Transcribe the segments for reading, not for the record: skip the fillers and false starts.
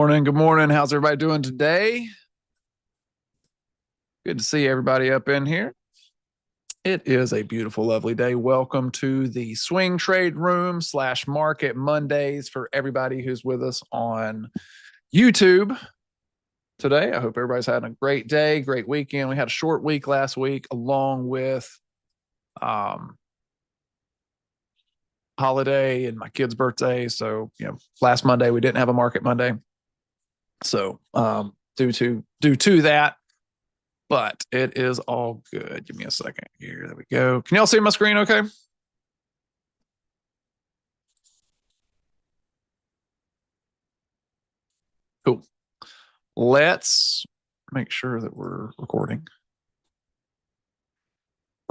Morning. Good morning. How's everybody doing today? Good to see everybody up in here. It is a beautiful, lovely day. Welcome to the Swing Trade Room / Market Mondays for everybody who's with us on YouTube today. I hope everybody's having a great day, great weekend. We had a short week last week, along with holiday and my kid's birthday. So, last Monday we didn't have a Market Monday. So, due to that, but it is all good. Give me a second here. There we go. Can y'all see my screen okay? Cool. Let's make sure that we're recording.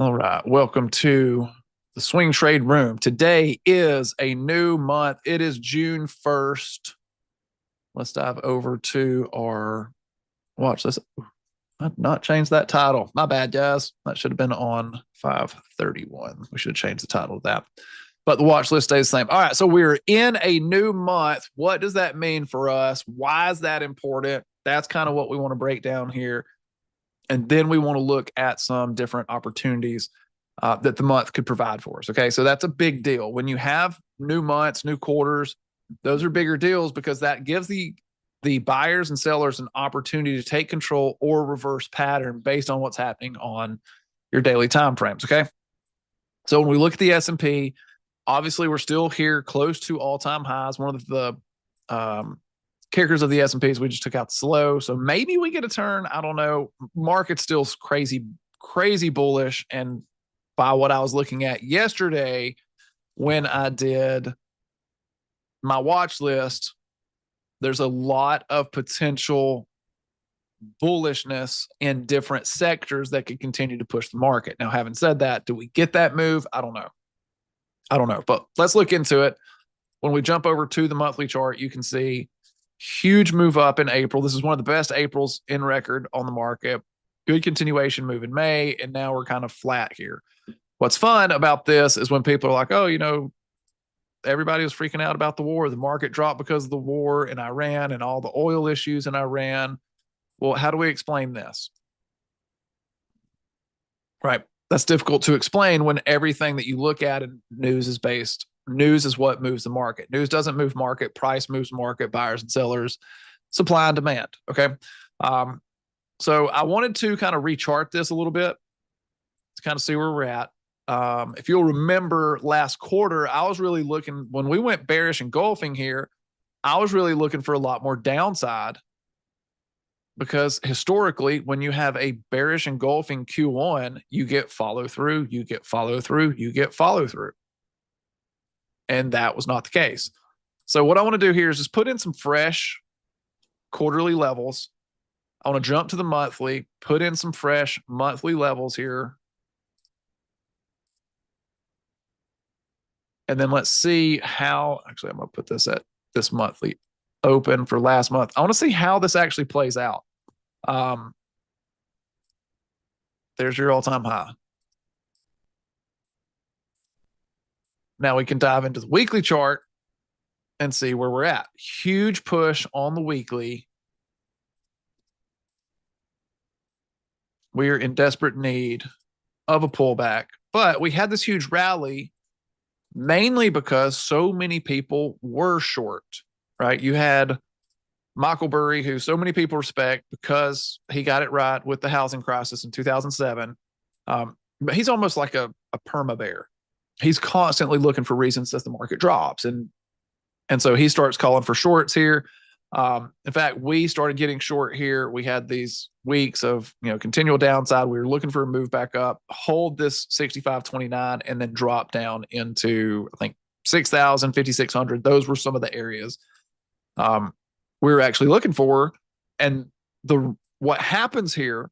All right. Welcome to the Swing Trade Room. Today is a new month. It is June 1st. Let's dive over to our watch this. I've not changed that title. My bad, guys. That should have been on 531. We should have changed the title of that. But the watch list stays the same. All right. So we're in a new month. What does that mean for us? Why is that important? That's kind of what we want to break down here. And then we want to look at some different opportunities that the month could provide for us. Okay. So that's a big deal. When you have new months, new quarters, those are bigger deals because that gives the buyers and sellers an opportunity to take control or reverse pattern based on what's happening on your daily time frames. Okay. So when we look at the S&P, obviously we're still here close to all-time highs. One of the kickers of the S&P is we just took out the slow. So maybe we get a turn. I don't know. Market's still crazy bullish. And by what I was looking at yesterday when I did my watch list, there's a lot of potential bullishness in different sectors that could continue to push the market. Now, having said that, do we get that move? I don't know, but let's look into it. When we jump over to the monthly chart, you can see huge move up in April. This is one of the best Aprils in record on the market. Good continuation move in May, and now we're kind of flat here. What's fun about this is when people are like, oh, everybody was freaking out about the war. The market dropped because of the war in Iran and all the oil issues in Iran. Well, how do we explain this? Right. That's difficult to explain when everything that you look at in news is based. News is what moves the market. News doesn't move market. Price moves market, buyers and sellers, supply and demand. Okay. So I wanted to kind of rechart this a little bit to kind of see where we're at. If you'll remember last quarter, I was really looking when we went bearish engulfing here, I was really looking for a lot more downside because historically, when you have a bearish engulfing Q1, you get follow through, you get follow through, you get follow through. And that was not the case. So what I want to do here is just put in some fresh quarterly levels. I want to jump to the monthly, put in some fresh monthly levels here. And then let's see how, actually, I'm going to put this at this monthly open for last month. I want to see how this actually plays out. There's your all-time high. Now we can dive into the weekly chart and see where we're at. Huge push on the weekly. We are in desperate need of a pullback, but we had this huge rally mainly because so many people were short, right? You had Michael Burry, who so many people respect because he got it right with the housing crisis in 2007. But he's almost like a perma bear. He's constantly looking for reasons that the market drops. And so he starts calling for shorts here. In fact, we started getting short here. We had these weeks of continual downside. We were looking for a move back up, hold this 65.29, and then drop down into I think 6,000, 5,600. Those were some of the areas we were actually looking for. And what happens here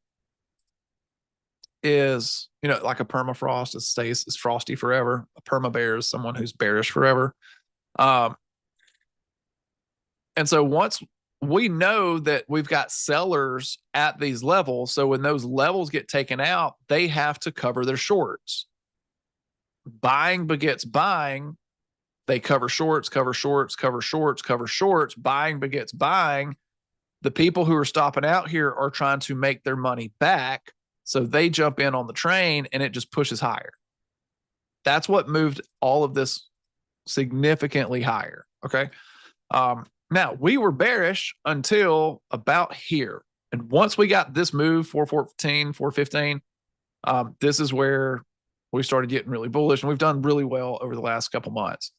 is like a permafrost, it's frosty forever. A perma bear is someone who's bearish forever. And so once we know that we've got sellers at these levels, so when those levels get taken out, they have to cover their shorts. Buying begets buying. They cover shorts, cover shorts, cover shorts, cover shorts. Buying begets buying. The people who are stopping out here are trying to make their money back. So they jump in on the train and it just pushes higher. That's what moved all of this significantly higher. Okay. Now we were bearish until about here. And once we got this move, 414, 415, this is where we started getting really bullish, and we've done really well over the last couple months.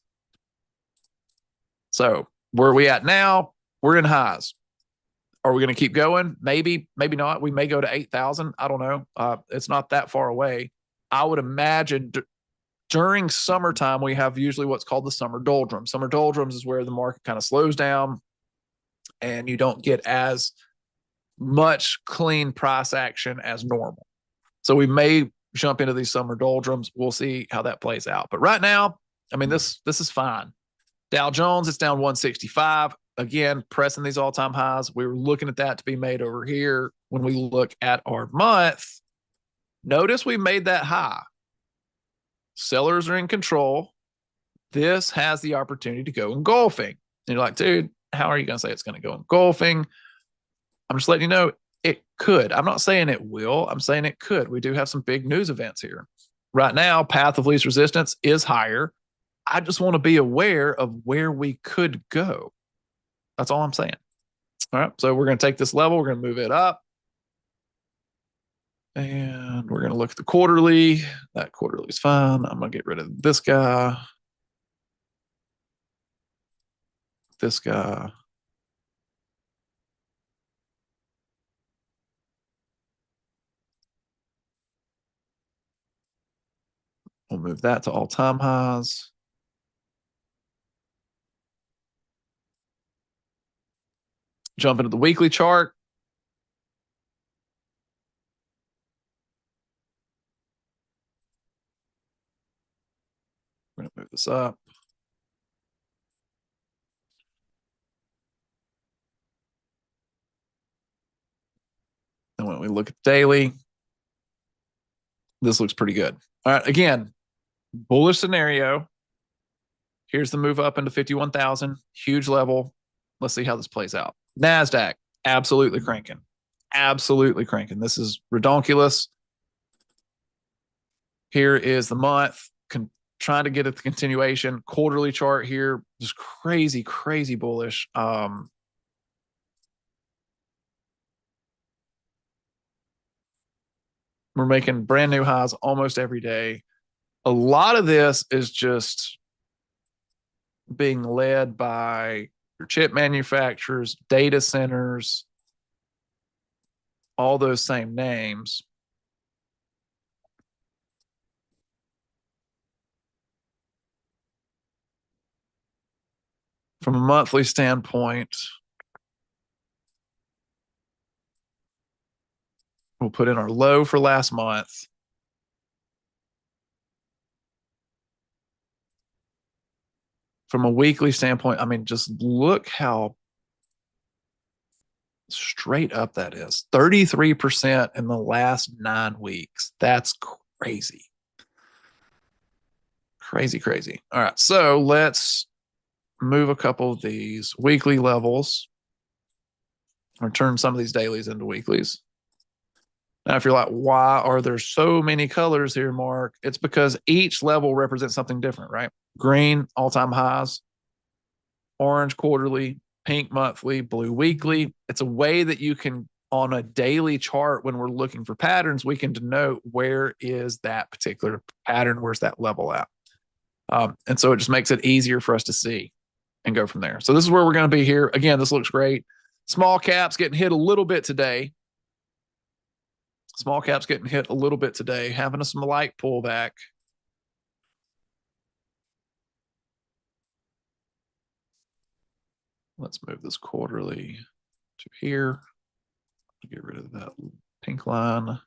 So where are we at now? We're in highs. Are we going to keep going? Maybe, maybe not. We may go to 8,000. I don't know. It's not that far away. I would imagine during summertime, we have usually what's called the summer doldrums. Summer doldrums is where the market kind of slows down and you don't get as much clean price action as normal. So we may jump into these summer doldrums. We'll see how that plays out. But right now, I mean, this is fine. Dow Jones, it's down 165. Again, pressing these all-time highs. We were looking at that to be made over here. When we look at our month, notice we made that high. Sellers are in control. This has the opportunity to go engulfing. And you're like, dude, how are you going to say it's going to go engulfing? I'm just letting you know it could. I'm not saying it will. I'm saying it could. We do have some big news events here. Right now, path of least resistance is higher. I just want to be aware of where we could go. That's all I'm saying. All right. So we're going to take this level. We're going to move it up. And we're going to look at the quarterly. That quarterly is fine. I'm going to get rid of this guy. This guy. We'll move that to all-time highs. Jump into the weekly chart. We're going to move this up. And when we look at daily, this looks pretty good. All right. Again, bullish scenario. Here's the move up into 51,000. Huge level. Let's see how this plays out. NASDAQ, absolutely cranking. Absolutely cranking. This is redonkulous. Here is the month. Trying to get at the continuation. Quarterly chart here. Just crazy, crazy bullish. We're making brand new highs almost every day. A lot of this is just being led by your chip manufacturers, data centers, all those same names. From a monthly standpoint, we'll put in our low for last month. From a weekly standpoint, I mean, just look how straight up that is. 33% in the last 9 weeks. That's crazy. Crazy, crazy. All right, so let's move a couple of these weekly levels or turn some of these dailies into weeklies. Now, if you're like, why are there so many colors here, Mark? It's because each level represents something different, right? Green, all-time highs, orange quarterly, pink monthly, blue weekly. It's a way that you can, on a daily chart, when we're looking for patterns, we can denote where is that particular pattern, where's that level at. And so it just makes it easier for us to see and go from there. So this is where we're going to be here. Again, this looks great. Small caps getting hit a little bit today. Small caps getting hit a little bit today, having a slight pullback. Let's move this quarterly to here. Get rid of that pink line.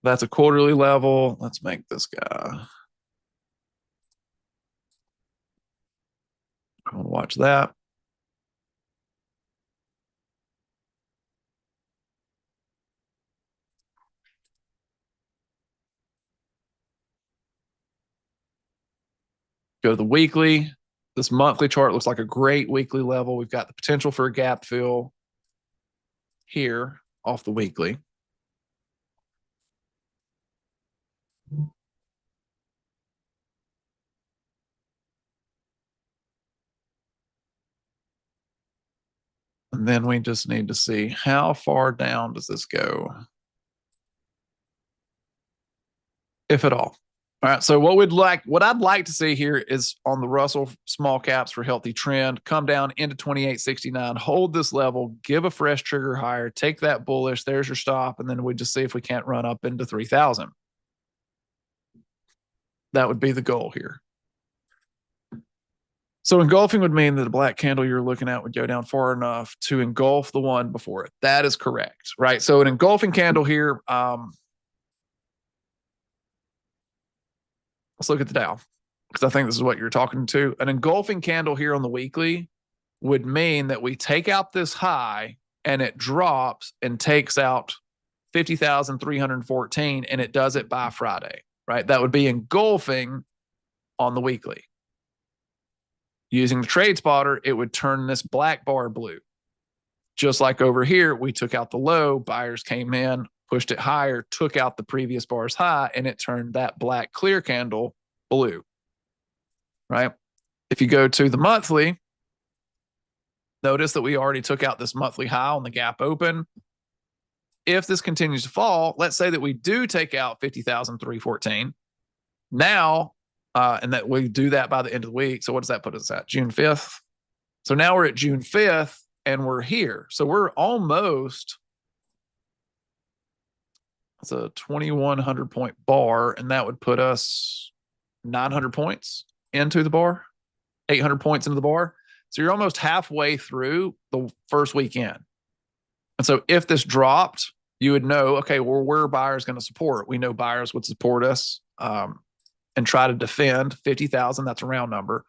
That's a quarterly level. Let's make this guy. I want to watch that. Go to the weekly. This monthly chart looks like a great weekly level. We've got the potential for a gap fill here off the weekly. And then we just need to see how far down does this go, if at all. All right. So what I'd like to see here is on the Russell small caps for healthy trend, come down into 2869, hold this level, give a fresh trigger higher, take that bullish. There's your stop. And then we just see if we can't run up into 3000. That would be the goal here. So engulfing would mean that the black candle you're looking at would go down far enough to engulf the one before it. That is correct, right? So an engulfing candle here, let's look at the Dow, because I think this is what you're talking to. An engulfing candle here on the weekly would mean that we take out this high and it drops and takes out 50,314, and it does it by Friday, right? That would be engulfing on the weekly. Using the trade spotter, it would turn this black bar blue. Just like over here, we took out the low, buyers came in, pushed it higher, took out the previous bar's high, and it turned that black clear candle blue, right? If you go to the monthly, notice that we already took out this monthly high on the gap open. If this continues to fall, let's say that we do take out 50,314. Now, and that we do that by the end of the week. So what does that put us at? June 5th. So now we're at June 5th and we're here. So we're almost, it's a 2,100 point bar, and that would put us 900 points into the bar, 800 points into the bar. So you're almost halfway through the first weekend. And so if this dropped, you would know, okay, well, where are buyers going to support? We know buyers would support us and try to defend 50,000. That's a round number.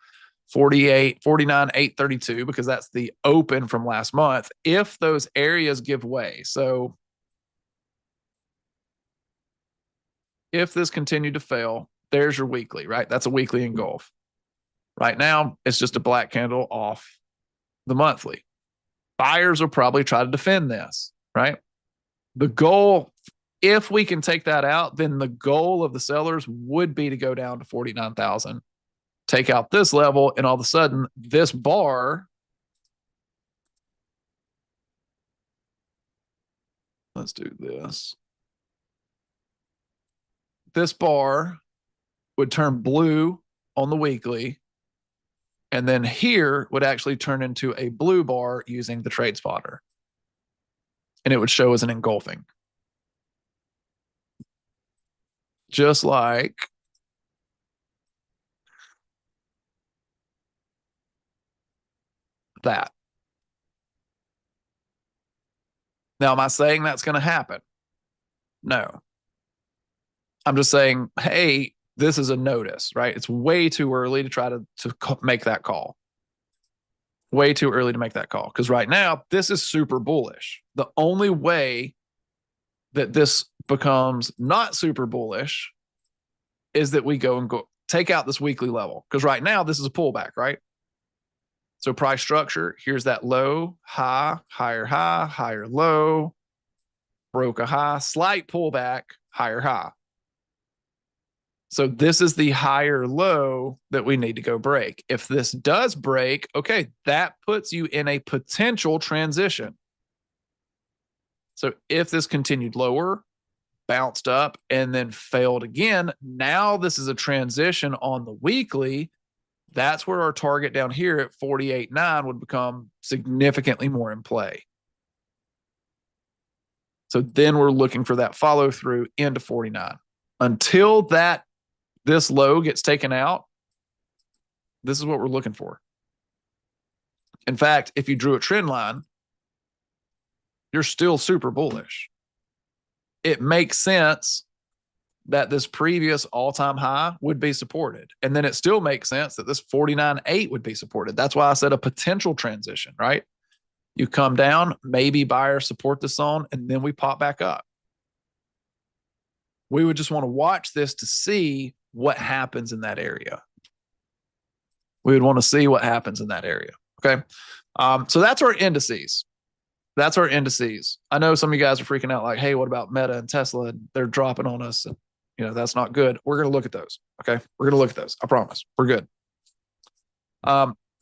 49,832, because that's the open from last month. If those areas give way. So if this continued to fail, there's your weekly, right? That's a weekly engulf. Right now, it's just a black candle off the monthly. Buyers will probably try to defend this, right? The goal, if we can take that out, then the goal of the sellers would be to go down to 49,000, take out this level, and all of a sudden, this bar, let's do this. This bar would turn blue on the weekly, and then here would actually turn into a blue bar using the trade spotter. And it would show as an engulfing. Just like that. Now, am I saying that's going to happen? No. I'm just saying, hey, this is a notice, right? It's way too early to try to make that call. Way too early to make that call, because right now, this is super bullish. The only way that this becomes not super bullish is that we go take out this weekly level, because right now, this is a pullback, right? So price structure, here's that low, high, higher low, broke a high, slight pullback, higher high. So this is the higher low that we need to go break. If this does break, okay, that puts you in a potential transition. So if this continued lower, bounced up, and then failed again, now this is a transition on the weekly. That's where our target down here at 48.9 would become significantly more in play. So then we're looking for that follow through into 49. Until this low gets taken out, this is what we're looking for. In fact, if you drew a trend line, you're still super bullish. It makes sense that this previous all-time high would be supported. And then it still makes sense that this 49.8 would be supported. That's why I said a potential transition, right? You come down, maybe buyers support the zone, and then we pop back up. We would just want to watch this to see what happens in that area. We would want to see what happens in that area. Okay. So that's our indices. That's our indices. I know some of you guys are freaking out like, hey, what about Meta and Tesla? They're dropping on us. And, that's not good. We're going to look at those. Okay. We're going to look at those. I promise. We're good.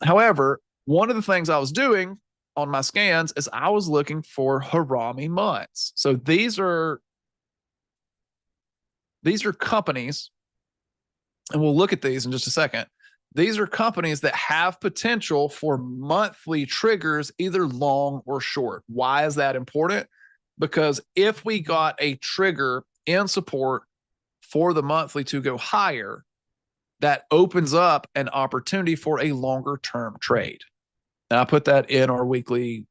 However, one of the things I was doing on my scans is I was looking for Harami months. So these are companies, and we'll look at these in just a second. These are companies that have potential for monthly triggers, either long or short. Why is that important? Because if we got a trigger in support for the monthly to go higher, that opens up an opportunity for a longer term trade. And I put that in our weekly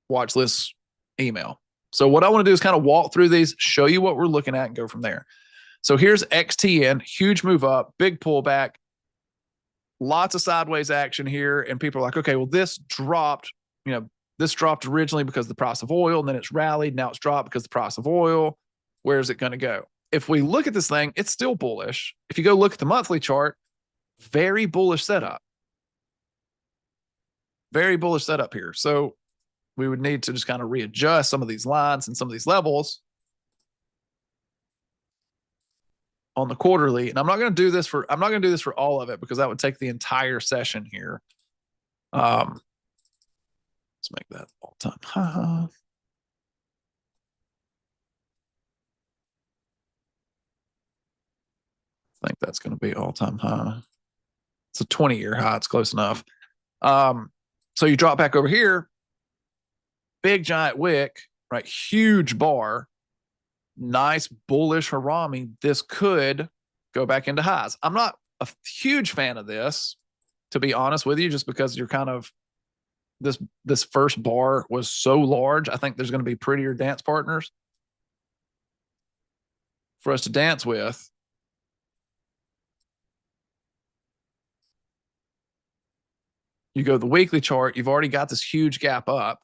watch list email. So what I want to do is kind of walk through these, show you what we're looking at, and go from there. So here's XTN, huge move up, big pullback, lots of sideways action here. And people are like, okay, well, this dropped, this dropped originally because of the price of oil, and then it's rallied. Now it's dropped because of the price of oil. Where is it going to go? If we look at this thing, it's still bullish. If you go look at the monthly chart, very bullish setup. Very bullish setup here. So we would need to just kind of readjust some of these lines and some of these levels on the quarterly. And I'm not going to do this for all of it because that would take the entire session here. Let's make that all-time high. I think that's going to be all-time high. It's a 20-year high. It's close enough. So you drop back over here, big giant wick, right? Huge bar, nice bullish Harami. This could go back into highs. I'm not a huge fan of this, to be honest with you, just because you're kind of this first bar was so large. I think there's going to be prettier dance partners for us to dance with. You go to the weekly chart, you've already got this huge gap up.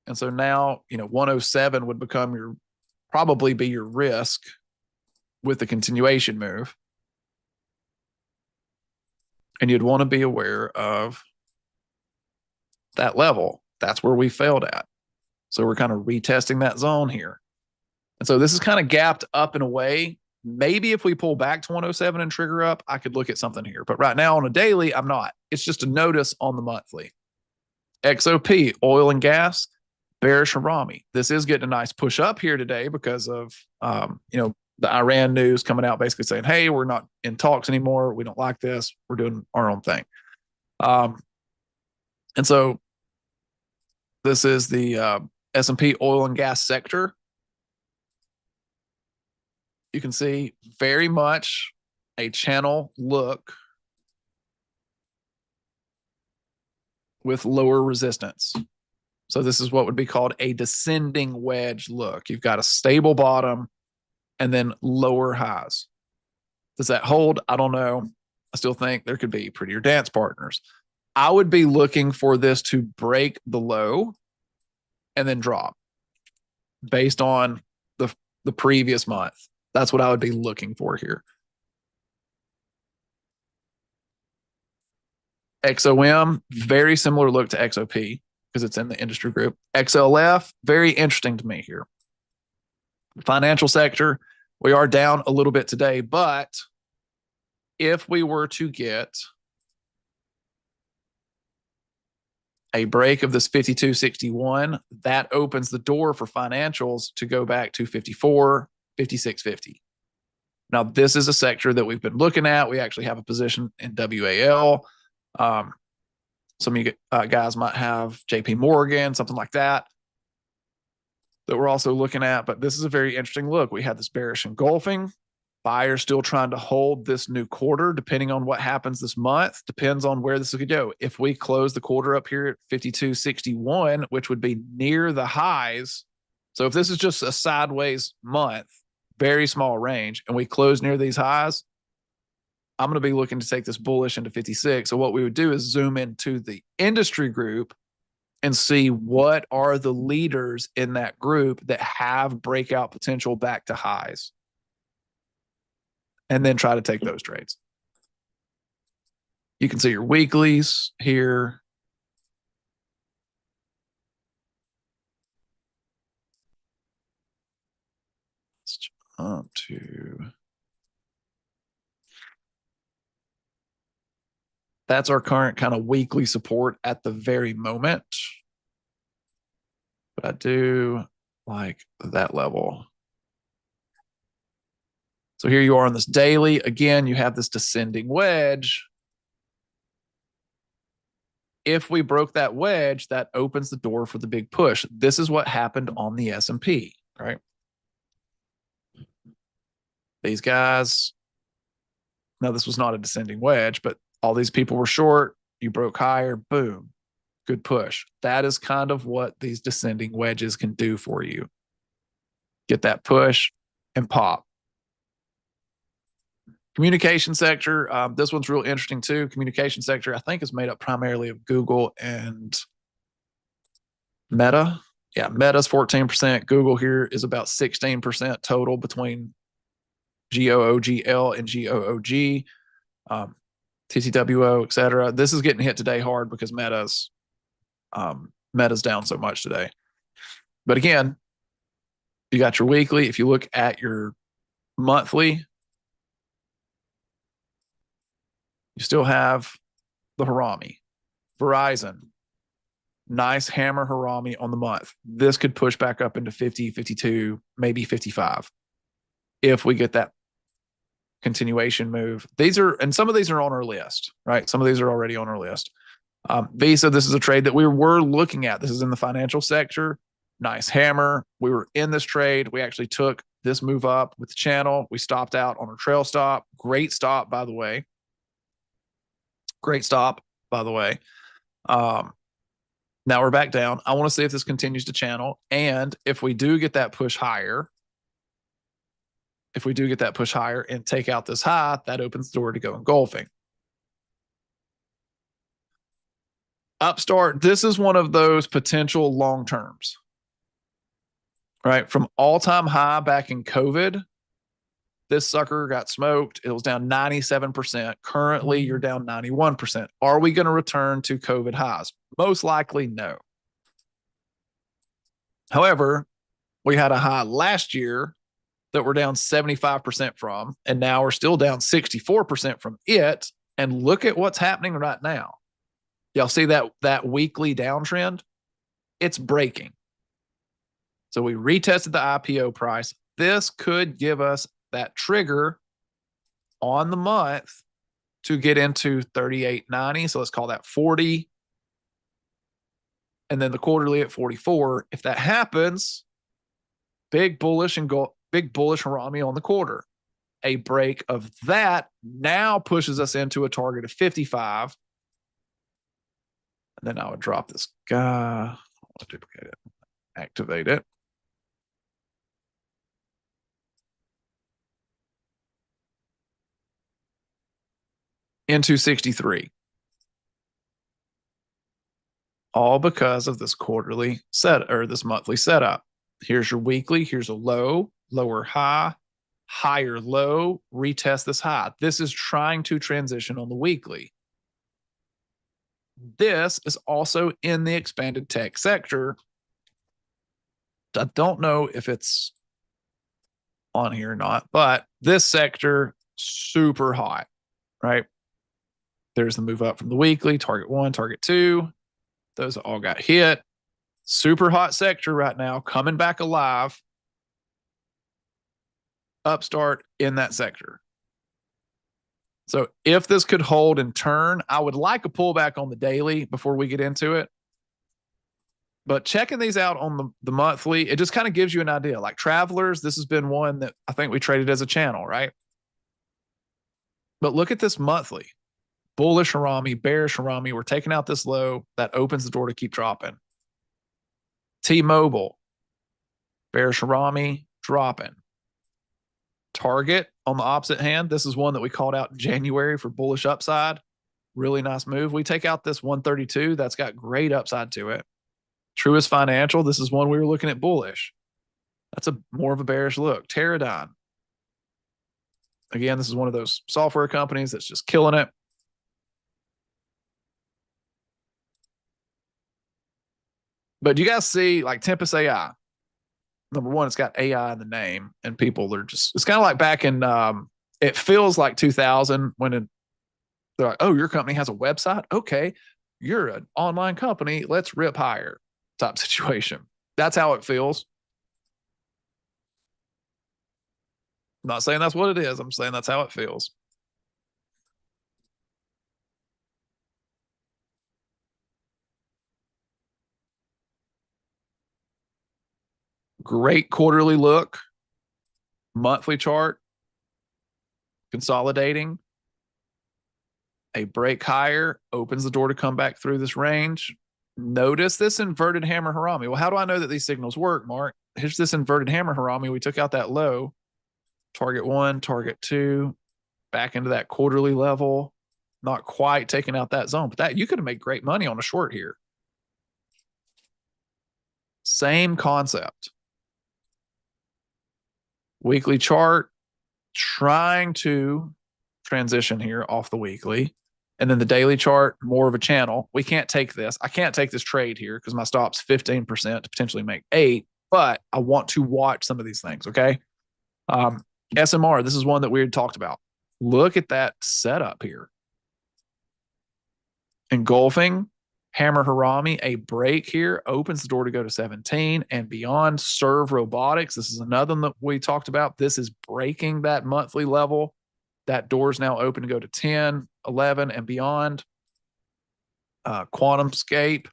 And so now, 107 would probably be your risk with the continuation move. And you'd want to be aware of that level. That's where we failed at. So we're kind of retesting that zone here. And so this is kind of gapped up and away. Maybe if we pull back to 107 and trigger up, I could look at something here. But right now on a daily, I'm not. It's just a notice on the monthly. XOP, oil and gas, bearish Harami. This is getting a nice push up here today because of, the Iran news coming out basically saying, hey, we're not in talks anymore. We don't like this. We're doing our own thing. And so this is the S&P oil and gas sector. You can see very much a channel look with lower resistance. So this is what would be called a descending wedge look. You've got a stable bottom and then lower highs. Does that hold? I don't know. I still think there could be prettier dance partners. I would be looking for this to break the low and then drop based on the previous month. That's what I would be looking for here. XOM, very similar look to XOP because it's in the industry group. XLF, very interesting to me here. Financial sector, we are down a little bit today, but if we were to get a break of this 52.61, that opens the door for financials to go back to 54, 56.50. Now, this is a sector that we've been looking at. We actually have a position in WAL. Some of you guys might have JP Morgan, something like that we're also looking at. But this is a very interesting look. We had this bearish engulfing. Buyers still trying to hold this new quarter, depending on what happens this month. Depends on where this could go. If we close the quarter up here at 52.61, which would be near the highs. So if this is just a sideways month, very small range, and we close near these highs, I'm going to be looking to take this bullish into 56. So what we would do is zoom into the industry group and see what are the leaders in that group that have breakout potential back to highs, and then try to take those trades. You can see your weeklies here. Let's jump to, that's our current kind of weekly support at the very moment. But I do like that level. So here you are on this daily. Again, you have this descending wedge. If we broke that wedge, that opens the door for the big push. This is what happened on the S&P, right? These guys, now this was not a descending wedge, but all these people were short. You broke higher, boom, good push. That is kind of what these descending wedges can do for you. Get that push and pop. Communication sector, this one's real interesting too. Communication sector, I think, is made up primarily of Google and Meta. Yeah, Meta's 14%. Google here is about 16% total between GOOGL and GOOG, TTWO, et cetera. This is getting hit today hard because Meta's down so much today. But again, you got your weekly. If you look at your monthly, you still have the Harami. Verizon, nice hammer Harami on the month. This could push back up into 50, 52, maybe 55 if we get that continuation move. These are, and some of these are on our list, right? Some of these are already on our list. Visa, this is a trade that we were looking at. This is in the financial sector. Nice hammer. We were in this trade. We actually took this move up with the channel. We stopped out on our trail stop. Great stop, by the way. Great stop, by the way. Now we're back down. I want to see if this continues to channel. And if we do get that push higher, and take out this high, that opens the door to go engulfing. Upstart, this is one of those potential long terms, right? From all-time high back in COVID, this sucker got smoked. It was down 97%. Currently, you're down 91%. Are we going to return to COVID highs? Most likely, no. However, we had a high last year that we're down 75% from, and now we're still down 64% from it. And look at what's happening right now. Y'all see that weekly downtrend? It's breaking. So we retested the IPO price. This could give us that trigger on the month to get into 38.90. So let's call that 40. And then the quarterly at 44. If that happens, big bullish Harami on the quarter. A break of that now pushes us into a target of 55. And then I would drop this guy. I'll duplicate it, activate it. Into 63. All because of this quarterly set or this monthly setup. Here's your weekly. Here's a low, lower high, higher low, retest this high. This is trying to transition on the weekly. This is also in the expanded tech sector. I don't know if it's on here or not, but this sector, super hot, right? There's the move up from the weekly, target 1, target 2. Those all got hit. Super hot sector right now, coming back alive. Upstart in that sector. So if this could hold and turn, I would like a pullback on the daily before we get into it. But checking these out on the monthly, it just kind of gives you an idea. Like Travelers, this has been one that I think we traded as a channel, right? But look at this monthly. Bullish Harami, bearish Harami. We're taking out this low. That opens the door to keep dropping. T-Mobile, bearish Harami, dropping. Target on the opposite hand. This is one that we called out in January for bullish upside. Really nice move. We take out this 132. That's got great upside to it. Truist Financial. This is one we were looking at bullish. That's a more of a bearish look. Teradyne. Again, this is one of those software companies that's just killing it. But you guys see like Tempest AI. Number one, it's got AI in the name, and people are just, it's kind of like back in, it feels like 2000 when they're like, oh, your company has a website? Okay. You're an online company. Let's rip hire type situation. That's how it feels. I'm not saying that's what it is. I'm saying that's how it feels. Great quarterly look, monthly chart, consolidating. A break higher opens the door to come back through this range. Notice this inverted hammer harami. Well, how do I know that these signals work, Mark? Here's this inverted hammer harami. We took out that low, target one, target two, back into that quarterly level. Not quite taking out that zone, but that you could have made great money on a short here. Same concept. Weekly chart, trying to transition here off the weekly. And then the daily chart, more of a channel. We can't take this. I can't take this trade here because my stop's 15% to potentially make 8, but I want to watch some of these things, okay? SMR, this is one that we had talked about. Look at that setup here. Engulfing, hammer harami, a break here opens the door to go to 17 and beyond. Serve Robotics, this is another one that we talked about. This is breaking that monthly level. That door is now open to go to 10, 11, and beyond. QuantumScape,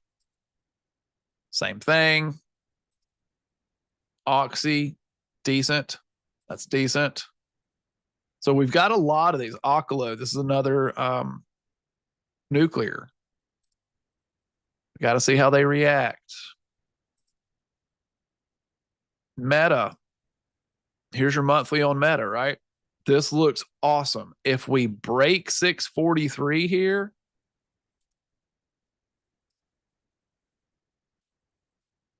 same thing. Oxy, decent. That's decent. So we've got a lot of these. Oklo, this is another nuclear. We got to see how they react. Meta. Here's your monthly on Meta, right? This looks awesome. If we break 643 here,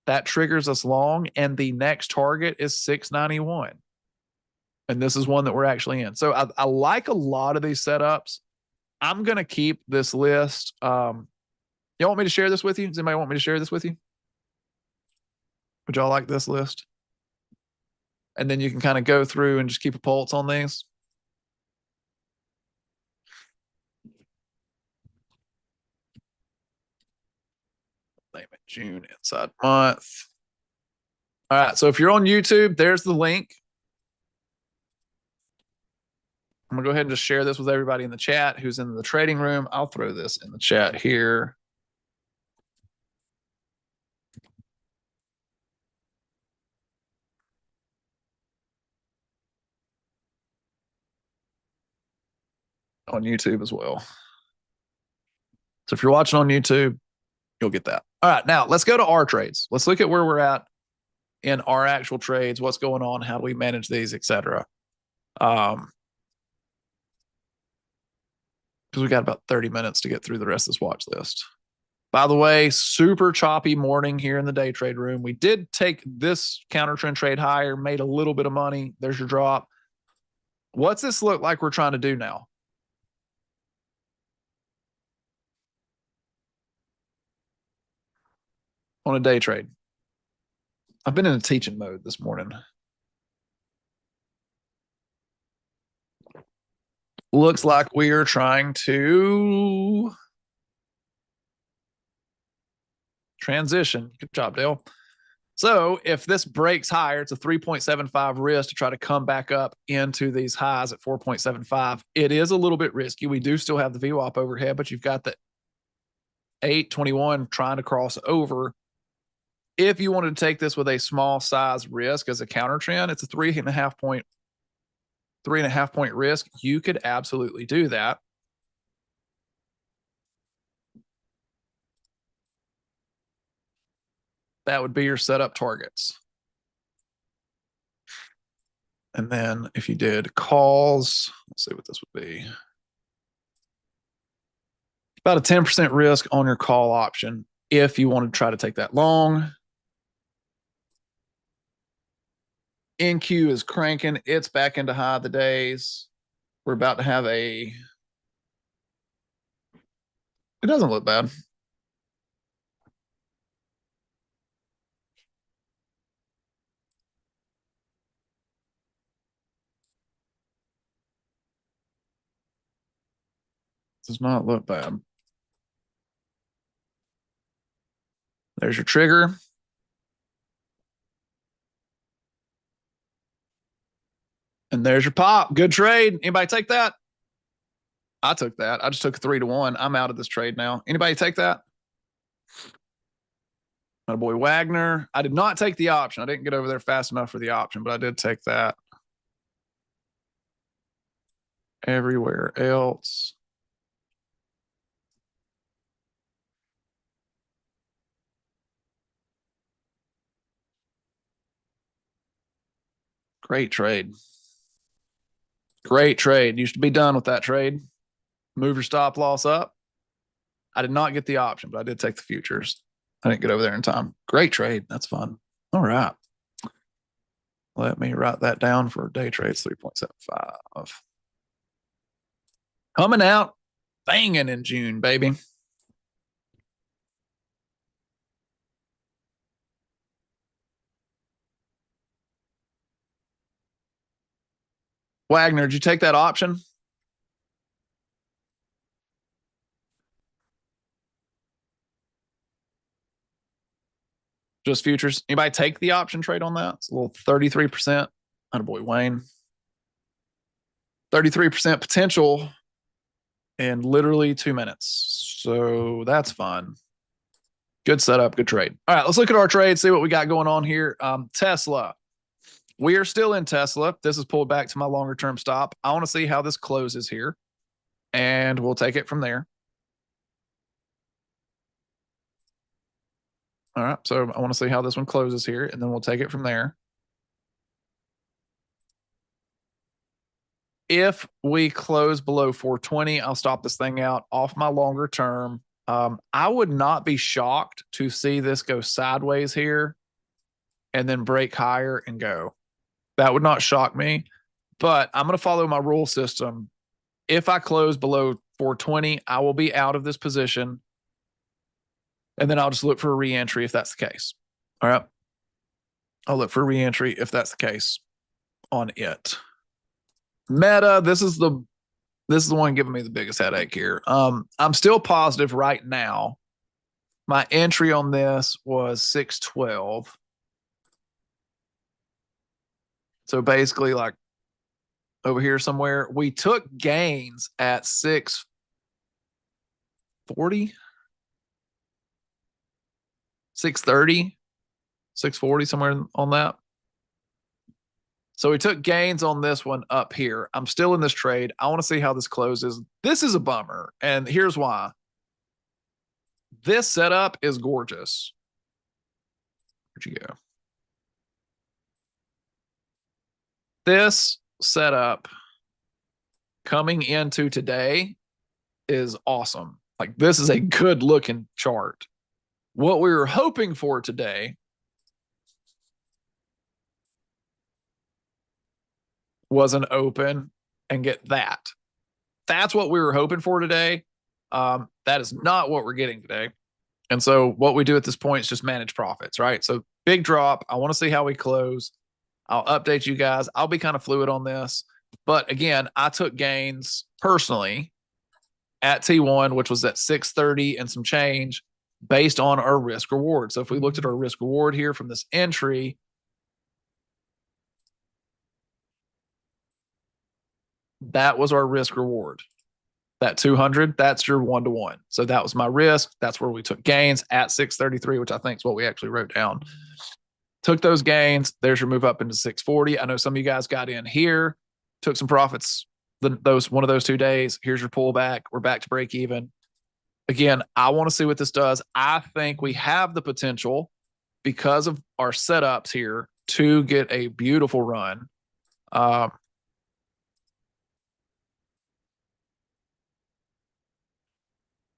that triggers us long, and the next target is 691. And this is one that we're actually in. So I like a lot of these setups. I'm going to keep this list. You want me to share this with you? Does anybody want me to share this with you? Would y'all like this list? And then you can kind of go through and just keep a pulse on these. Name it June inside month. All right. So if you're on YouTube, there's the link. I'm gonna go ahead and just share this with everybody in the chat who's in the trading room. I'll throw this in the chat here. On YouTube as well. So if you're watching on YouTube, you'll get that. All right, now let's go to our trades. Let's look at where we're at in our actual trades, what's going on, how do we manage these, etc. Because we got about 30 minutes to get through the rest of this watch list. By the way, super choppy morning here in the day trade room. We did take this counter trend trade higher, made a little bit of money. There's your drop. What's this look like we're trying to do now? On a day trade. I've been in a teaching mode this morning. Looks like we are trying to transition. Good job, Dale. So if this breaks higher, it's a 3.75 risk to try to come back up into these highs at 4.75. It is a little bit risky. We do still have the VWAP overhead, but you've got the 821 trying to cross over. If you wanted to take this with a small size risk as a counter trend, it's a 3.5 point risk. You could absolutely do that. That would be your setup targets. And then if you did calls, let's see what this would be. About a 10% risk on your call option if you want to try to take that long. NQ is cranking. It's back into high of the days. We're about to have it doesn't look bad. Does not look bad. There's your trigger. And there's your pop. Good trade. Anybody take that? I took that. I just took 3-1. I'm out of this trade now. Anybody take that? My boy Wagner. I did not take the option. I didn't get over there fast enough for the option, but I did take that. Everywhere else. Great trade. Great trade. You should be done with that trade. Move your stop loss up. I did not get the option, but I did take the futures. I didn't get over there in time. Great trade. That's fun. All right. Let me write that down for day trades 3.75. Coming out banging in June, baby. Wagner, did you take that option? Just futures. Anybody take the option trade on that? It's a little 33%. Attaboy Wayne. 33% potential in literally 2 minutes. So that's fun. Good setup, good trade. All right, let's look at our trade, see what we got going on here. Tesla. We are still in Tesla. This is pulled back to my longer term stop. I want to see how this closes here, and we'll take it from there. All right, so I want to see how this one closes here, and then we'll take it from there. If we close below 420, I'll stop this thing out off my longer term. I would not be shocked to see this go sideways here and then break higher and go. That would not shock me, but I'm going to follow my rule system. If I close below 420, I will be out of this position. And then I'll just look for a reentry if that's the case. All right. I'll look for reentry if that's the case on it. Meta, this is the one giving me the biggest headache here. I'm still positive right now. My entry on this was 612. So basically, like over here somewhere, we took gains at 640, 630, 640, somewhere on that. So we took gains on this one up here. I'm still in this trade. I want to see how this closes. This is a bummer, and here's why. This setup is gorgeous. Where'd you go? This setup coming into today is awesome. Like, this is a good looking chart. What we were hoping for today was an open and get that. That's what we were hoping for today. That is not what we're getting today. And so what we do at this point is just manage profits, right? So big drop. I want to see how we close. I'll update you guys. I'll be kind of fluid on this. But again, I took gains personally at T1, which was at 630 and some change based on our risk reward. So if we looked at our risk reward here from this entry, that was our risk reward. That 200, that's your 1-to-1. So that was my risk. That's where we took gains at 633, which I think is what we actually wrote down. Took those gains. There's your move up into 640. I know some of you guys got in here, took some profits one of those 2 days. Here's your pullback. We're back to break even. Again, I want to see what this does. I think we have the potential, because of our setups here, to get a beautiful run.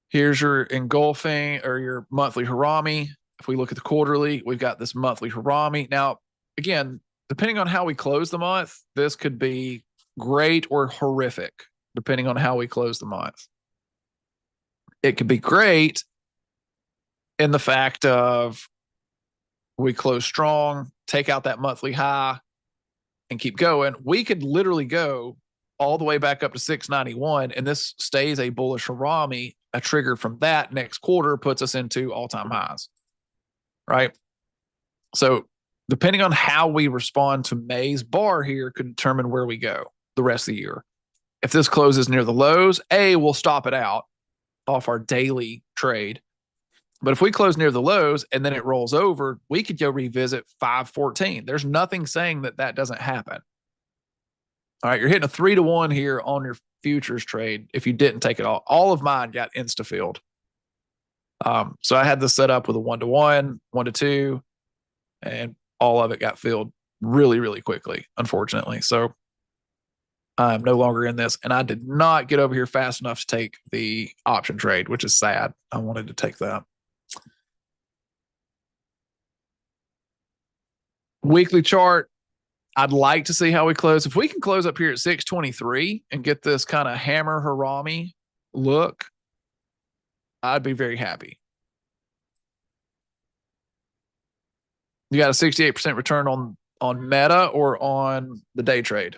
Here's your engulfing or your monthly Harami. If we look at the quarterly, we've got this monthly Harami. Now, again, depending on how we close the month, this could be great or horrific, depending on how we close the month. It could be great in the fact of we close strong, take out that monthly high, and keep going. We could literally go all the way back up to 691. And this stays a bullish Harami. A trigger from that next quarter puts us into all-time highs, right? So depending on how we respond to May's bar here could determine where we go the rest of the year. If this closes near the lows, we'll stop it out off our daily trade. But if we close near the lows and then it rolls over, we could go revisit 514. There's nothing saying that that doesn't happen. All right, you're hitting a 3-to-1 here on your futures trade if you didn't take it all. All of mine got insta-filled. So I had this set up with a 1-to-1, 1-to-2, and all of it got filled really, really quickly, unfortunately. So I'm no longer in this, and I did not get over here fast enough to take the option trade, which is sad. I wanted to take that. Weekly chart. I'd like to see how we close. If we can close up here at 623 and get this kind of hammer Harami look, I'd be very happy. You got a 68% return on Meta or on the day trade?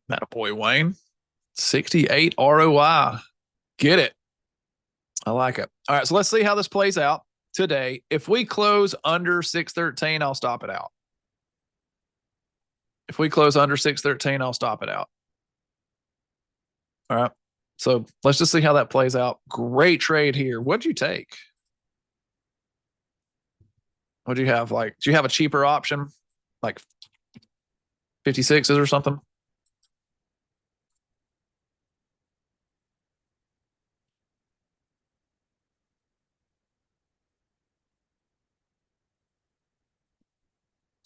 Meta boy, Wayne. 68 ROI. Get it. I like it. All right, so let's see how this plays out today. If we close under 613, I'll stop it out. If we close under 613, I'll stop it out. All right. So let's just see how that plays out. Great trade here. What'd you take? What do you have? Like, do you have a cheaper option? Like 56s or something?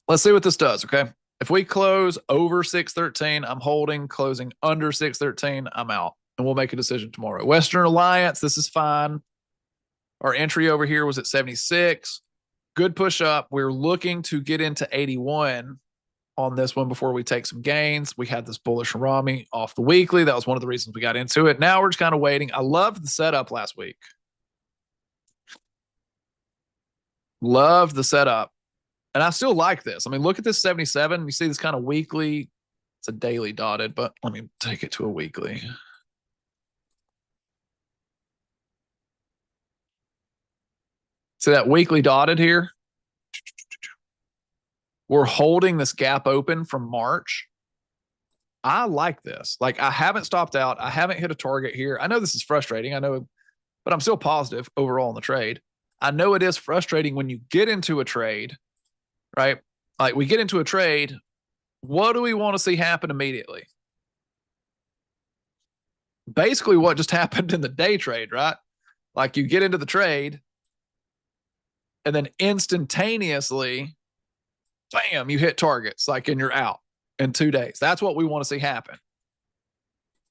Let's see what this does, okay? If we close over 613, I'm holding. Closing under 613, I'm out. And we'll make a decision tomorrow. Western Alliance, this is fine. Our entry over here was at 76. Good push up. We're looking to get into 81 on this one before we take some gains. We had this bullish Harami off the weekly. That was one of the reasons we got into it. Now we're just kind of waiting. I loved the setup last week. Loved the setup. And I still like this. I mean, look at this 77. You see this kind of weekly. It's a daily dotted, but let me take it to a weekly. See that weekly dotted here? We're holding this gap open from March. I like this. Like, I haven't stopped out. I haven't hit a target here. I know this is frustrating. I know, but I'm still positive overall in the trade. I know it is frustrating when you get into a trade, right? Like, we get into a trade. What do we want to see happen immediately? Basically what just happened in the day trade, right? Like, you get into the trade and then instantaneously, bam, you hit targets, like, and you're out in 2 days. That's what we want to see happen.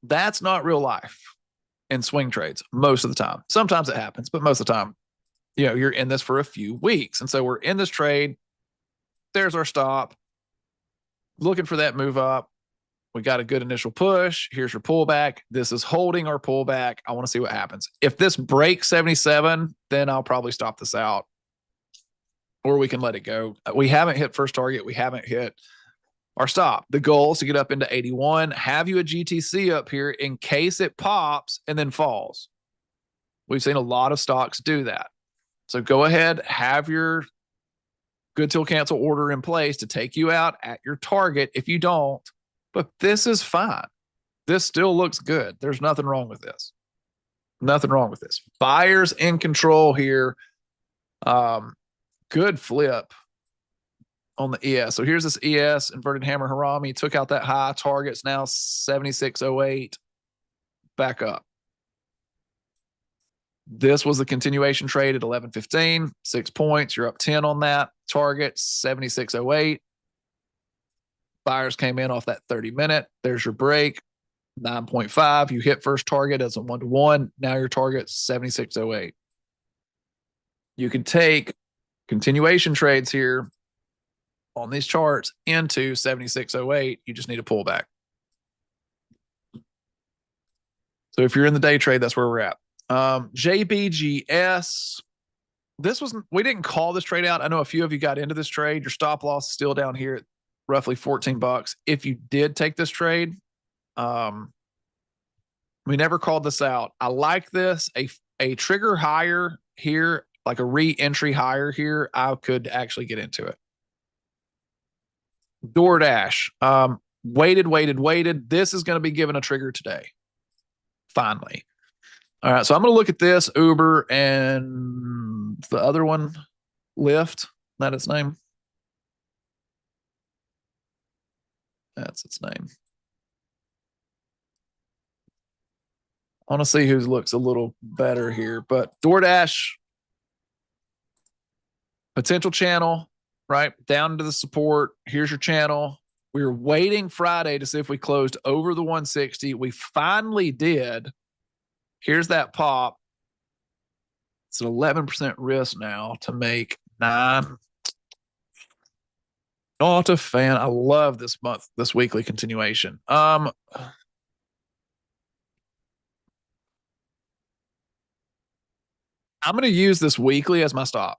That's not real life in swing trades most of the time. Sometimes it happens, but most of the time, you know, you're in this for a few weeks. And so we're in this trade. There's our stop. Looking for that move up. We got a good initial push. Here's your pullback. This is holding our pullback. I want to see what happens. If this breaks 77, then I'll probably stop this out. Or we can let it go. We haven't hit first target. We haven't hit our stop. The goal is to get up into 81, have you a GTC up here in case it pops and then falls. We've seen a lot of stocks do that. So go ahead, have your good till cancel order in place to take you out at your target if you don't. But this is fine. This still looks good. There's nothing wrong with this. Nothing wrong with this. Buyers in control here. Good flip on the ES. So here's this ES, inverted hammer Harami, took out that high. Target's now 76.08. Back up. This was the continuation trade at 11.15, 6 points. You're up 10 on that. Target 76.08. Buyers came in off that 30-minute. There's your break, 9.5. You hit first target as a 1-to-1. Now your target's 76.08. You can take continuation trades here on these charts into 76.08. You just need a pullback. So if you're in the day trade, that's where we're at. JBGS. We didn't call this trade out. I know a few of you got into this trade. Your stop loss is still down here at roughly 14 bucks. If you did take this trade, we never called this out. I like this. A trigger higher here, like a re-entry higher here, I could actually get into it. DoorDash. Waited. This is going to be given a trigger today. Finally. All right. So I'm going to look at this Uber and the other one, Lyft. That its name. That's its name. I want to see who looks a little better here, but DoorDash, potential channel, right? Down to the support. Here's your channel. We were waiting Friday to see if we closed over the 160. We finally did. Here's that pop. It's an 11% risk now to make 9. Not a fan. I love this weekly continuation. I'm going to use this weekly as my stop.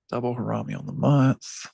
Double Harami on the month.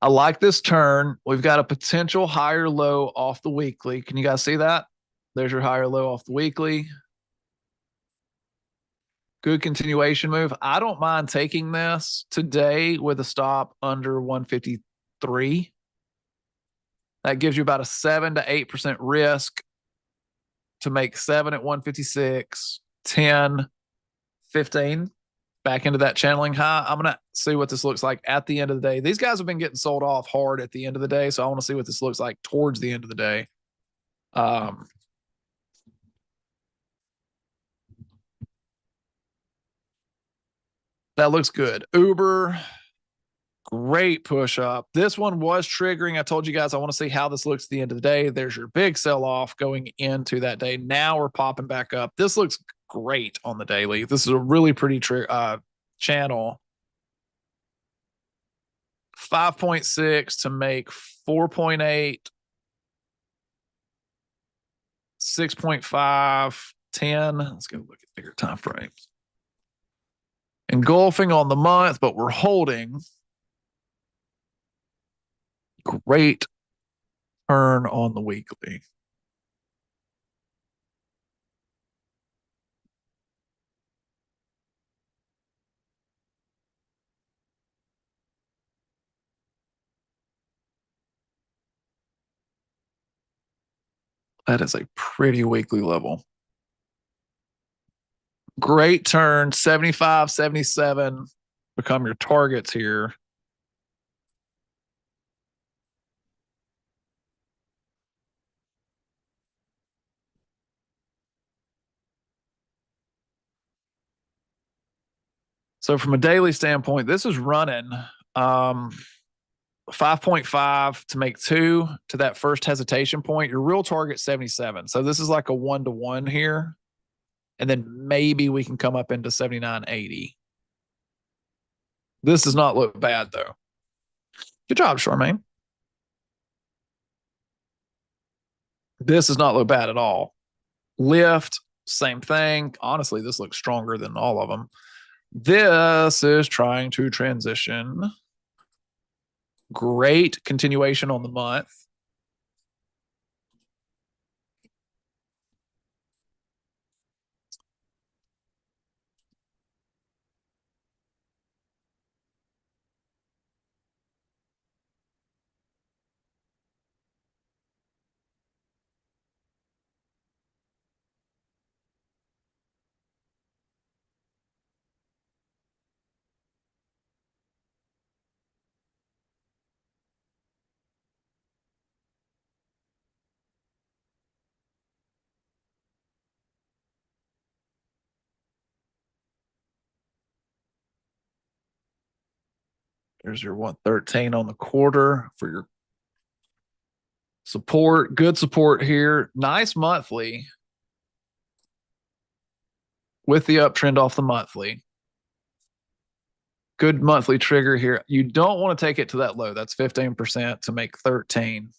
I like this turn. We've got a potential higher low off the weekly. Can you guys see that? There's your higher low off the weekly. Good continuation move. I don't mind taking this today with a stop under 153. That gives you about a 7 to 8% risk to make 7 at 156, 10, 15 back into that channeling high. I'm going to see what this looks like at the end of the day. These guys have been getting sold off hard at the end of the day, so I want to see what this looks like towards the end of the day. That looks good. Uber, great push up. This one was triggering. I told you guys I want to see how this looks at the end of the day. There's your big sell off going into that day. Now we're popping back up. This looks great on the daily. This is a really pretty channel. 5.6 to make 4.8, 6.5, 10. Let's go look at bigger time frames. Engulfing on the month, but we're holding. Great turn on the weekly. That is a pretty weekly level. Great turn, 75, 77 become your targets here. So from a daily standpoint, this is running 5.5 to make 2 to that first hesitation point. Your real target 77. So this is like a 1-to-1 here. And then maybe we can come up into 79.80. This does not look bad though. Good job, Charmaine. This does not look bad at all. Lyft, same thing. Honestly, this looks stronger than all of them. This is trying to transition. Great continuation on the month. There's your 113 on the quarter for your Support, good support here. Nice monthly with the uptrend off the monthly. Good monthly trigger here. You don't want to take it to that low. That's 15% to make 13.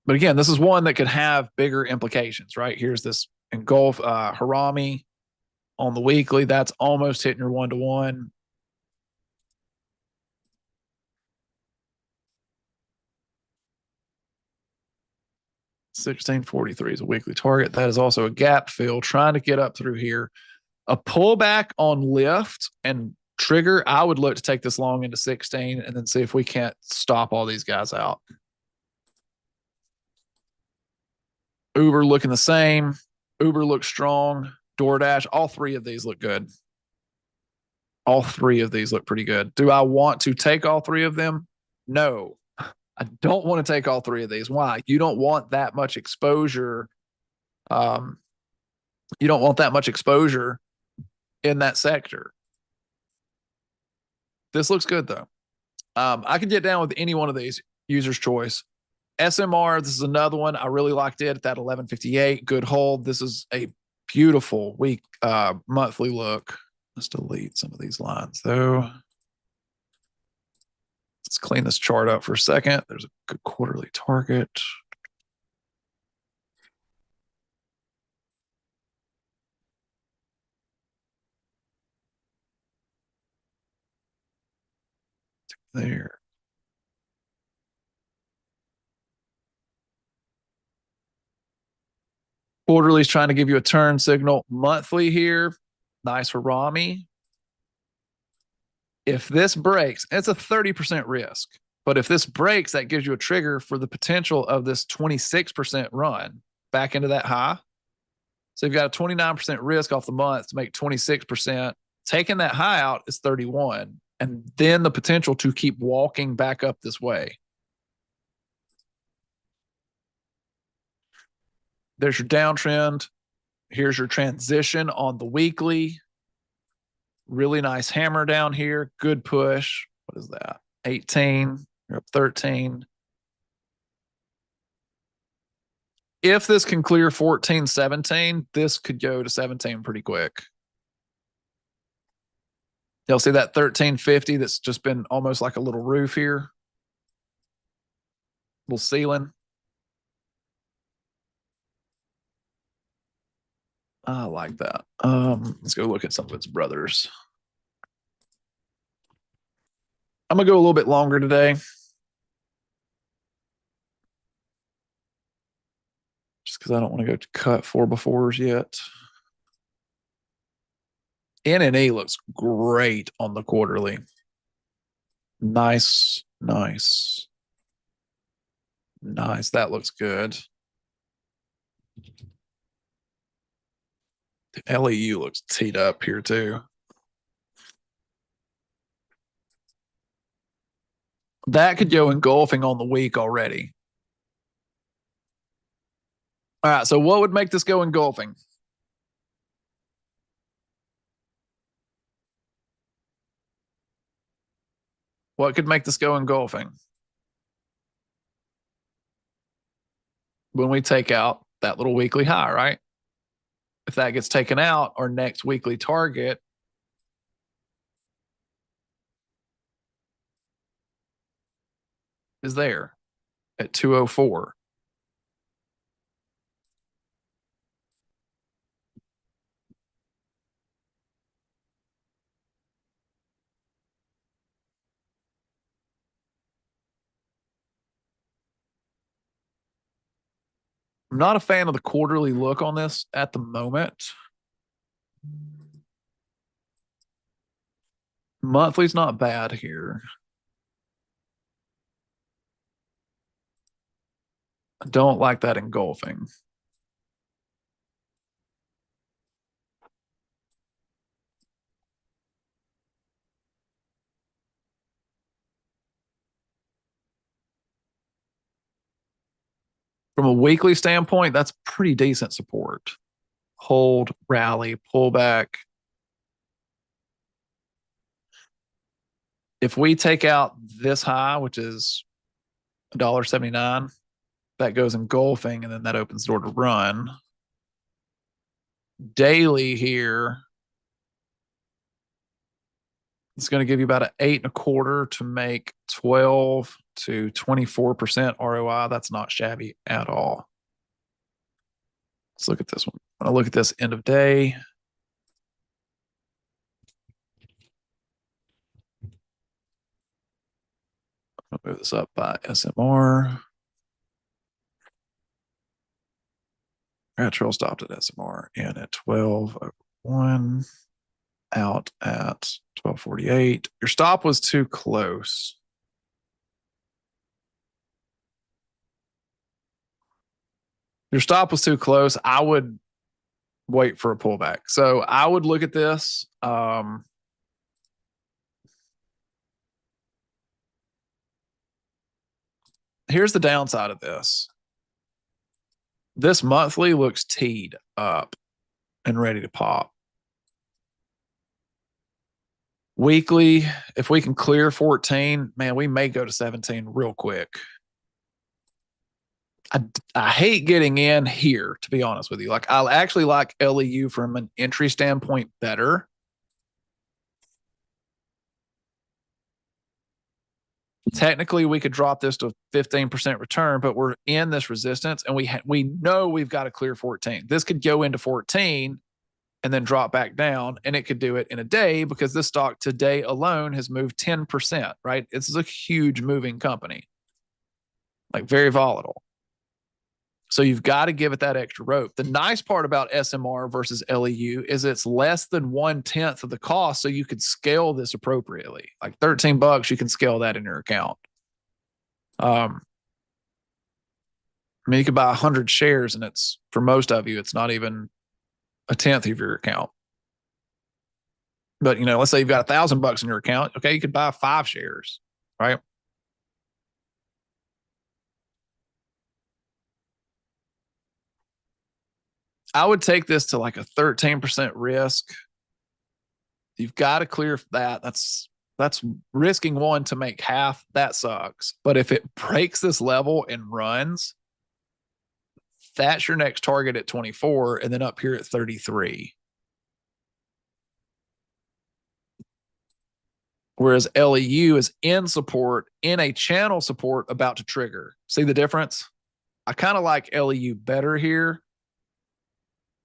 But again, this is one that could have bigger implications, right? Here's this engulf Harami on the weekly. That's almost hitting your 1-to-1. $16.43 is a weekly target. That is also a gap fill, trying to get up through here. A pullback on lift and trigger, I would look to take this long into 16 and then see if we can't stop all these guys out. Uber looking the same. Uber looks strong. DoorDash, all three of these look good. All three of these look pretty good. Do I want to take all three of them? No. I don't want to take all three of these. Why? You don't want that much exposure. You don't want that much exposure in that sector. This looks good though. I could get down with any one of these. User's choice. SMR, this is another one. I really liked it at that 1158. Good hold. This is a beautiful week monthly look. Let's delete some of these lines though. Let's clean this chart up for a second. There's a good quarterly target. There. Quarterly is trying to give you a turn signal. Monthly here, nice for Rami. If this breaks, it's a 30% risk. But if this breaks, that gives you a trigger for the potential of this 26% run back into that high. So you've got a 29% risk off the month to make 26%. Taking that high out is 31. And then the potential to keep walking back up this way. There's your downtrend. Here's your transition on the weekly. Really nice hammer down here. Good push. What is that? 18. You're up 13. If this can clear 14, 17, this could go to 17 pretty quick. You'll see that 1350 that's just been almost like a little roof here. Little ceiling. I like that. Let's go look at some of its brothers. I'm gonna go a little bit longer today. Just because I don't want to go to cut 4x4s yet. NNE looks great on the quarterly. Nice, nice. Nice. That looks good. The LEU looks teed up here too. That could go engulfing on the week already. All right. So what would make this go engulfing? What could make this go engulfing? When we take out that little weekly high, right? If that gets taken out, our next weekly target is there at 204. I'm not a fan of the quarterly look on this at the moment. Monthly's not bad here. I don't like that engulfing. From a weekly standpoint, that's pretty decent support. Hold, rally, pullback. If we take out this high, which is $1.79. That goes engulfing, and then that opens the door to run. Daily here, it's going to give you about an 8.25 to make 12 to 24% ROI. That's not shabby at all. Let's look at this one. I'm going to look at this end of day. I'll move this up by SMR. Trail stopped at SMR in at 12:01, out at 12:48. Your stop was too close. Your stop was too close. I would wait for a pullback. So I would look at this. Here's the downside of this. This monthly looks teed up and ready to pop. Weekly, if we can clear 14, man, we may go to 17 real quick. I hate getting in here, to be honest with you. Like, I actually like LEU from an entry standpoint better. Technically, we could drop this to 15% return, but we're in this resistance, and we know we've got to clear 14. This could go into 14 and then drop back down, and it could do it in a day because this stock today alone has moved 10%, right? It's a huge moving company, like very volatile. So you've got to give it that extra rope. The nice part about SMR versus LEU is it's less than 1/10 of the cost, so you could scale this appropriately. Like $13, you can scale that in your account. I mean, you could buy 100 shares, and it's, for most of you, it's not even 1/10 of your account. But, let's say you've got $1,000 in your account. Okay, you could buy 5 shares, right? I would take this to like a 13% risk. You've got to clear that. That's risking one to make half. That sucks. But if it breaks this level and runs, that's your next target at 24, and then up here at 33. Whereas LEU is in support, in a channel support about to trigger. See the difference? I kind of like LEU better here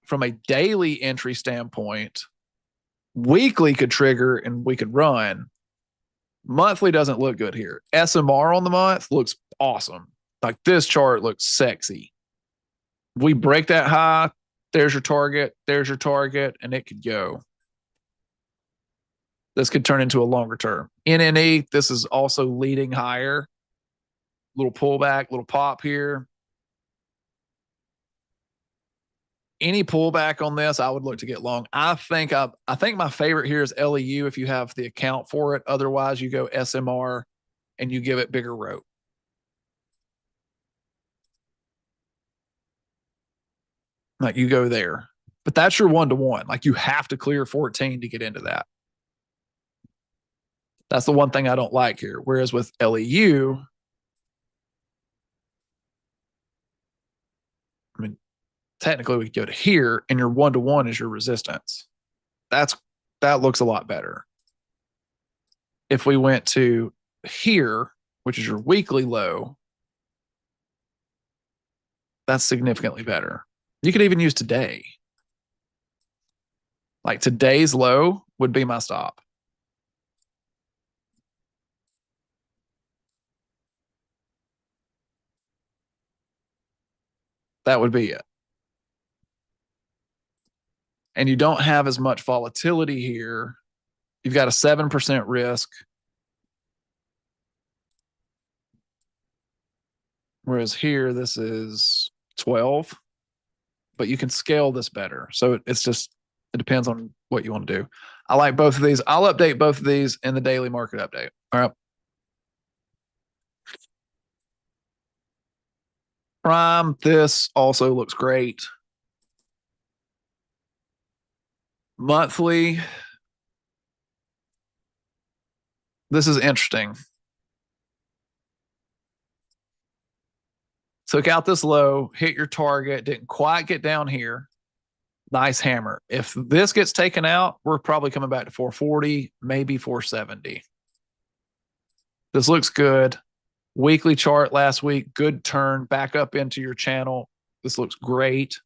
from a daily entry standpoint. Weekly could trigger and we could run. Monthly doesn't look good here. SMR on the month looks awesome. Like, this chart looks sexy. We break that high, there's your target, and it could go. This could turn into a longer term. NNE, this is also leading higher. Little pullback, little pop here. Any pullback on this, I would look to get long. I think my favorite here is LEU if you have the account for it. Otherwise, you go SMR and you give it bigger rope. Like, you go there. But that's your 1-to-1. Like, you have to clear 14 to get into that. That's the one thing I don't like here. Whereas with LEU, I mean, technically we could go to here, and your 1-to-1 is your resistance. That looks a lot better. If we went to here, which is your weekly low, that's significantly better. You could even use today. Like, today's low would be my stop. That would be it. And you don't have as much volatility here. You've got a 7% risk. Whereas here, this is 12, but you can scale this better. So it depends on what you want to do. I like both of these. I'll update both of these in the daily market update. All right. Prime, this also looks great. Monthly, this is interesting. Took out this low, hit your target, didn't quite get down here. Nice hammer. If this gets taken out, we're probably coming back to 440, maybe 470. This looks good. Weekly chart last week, good turn back up into your channel. This looks great.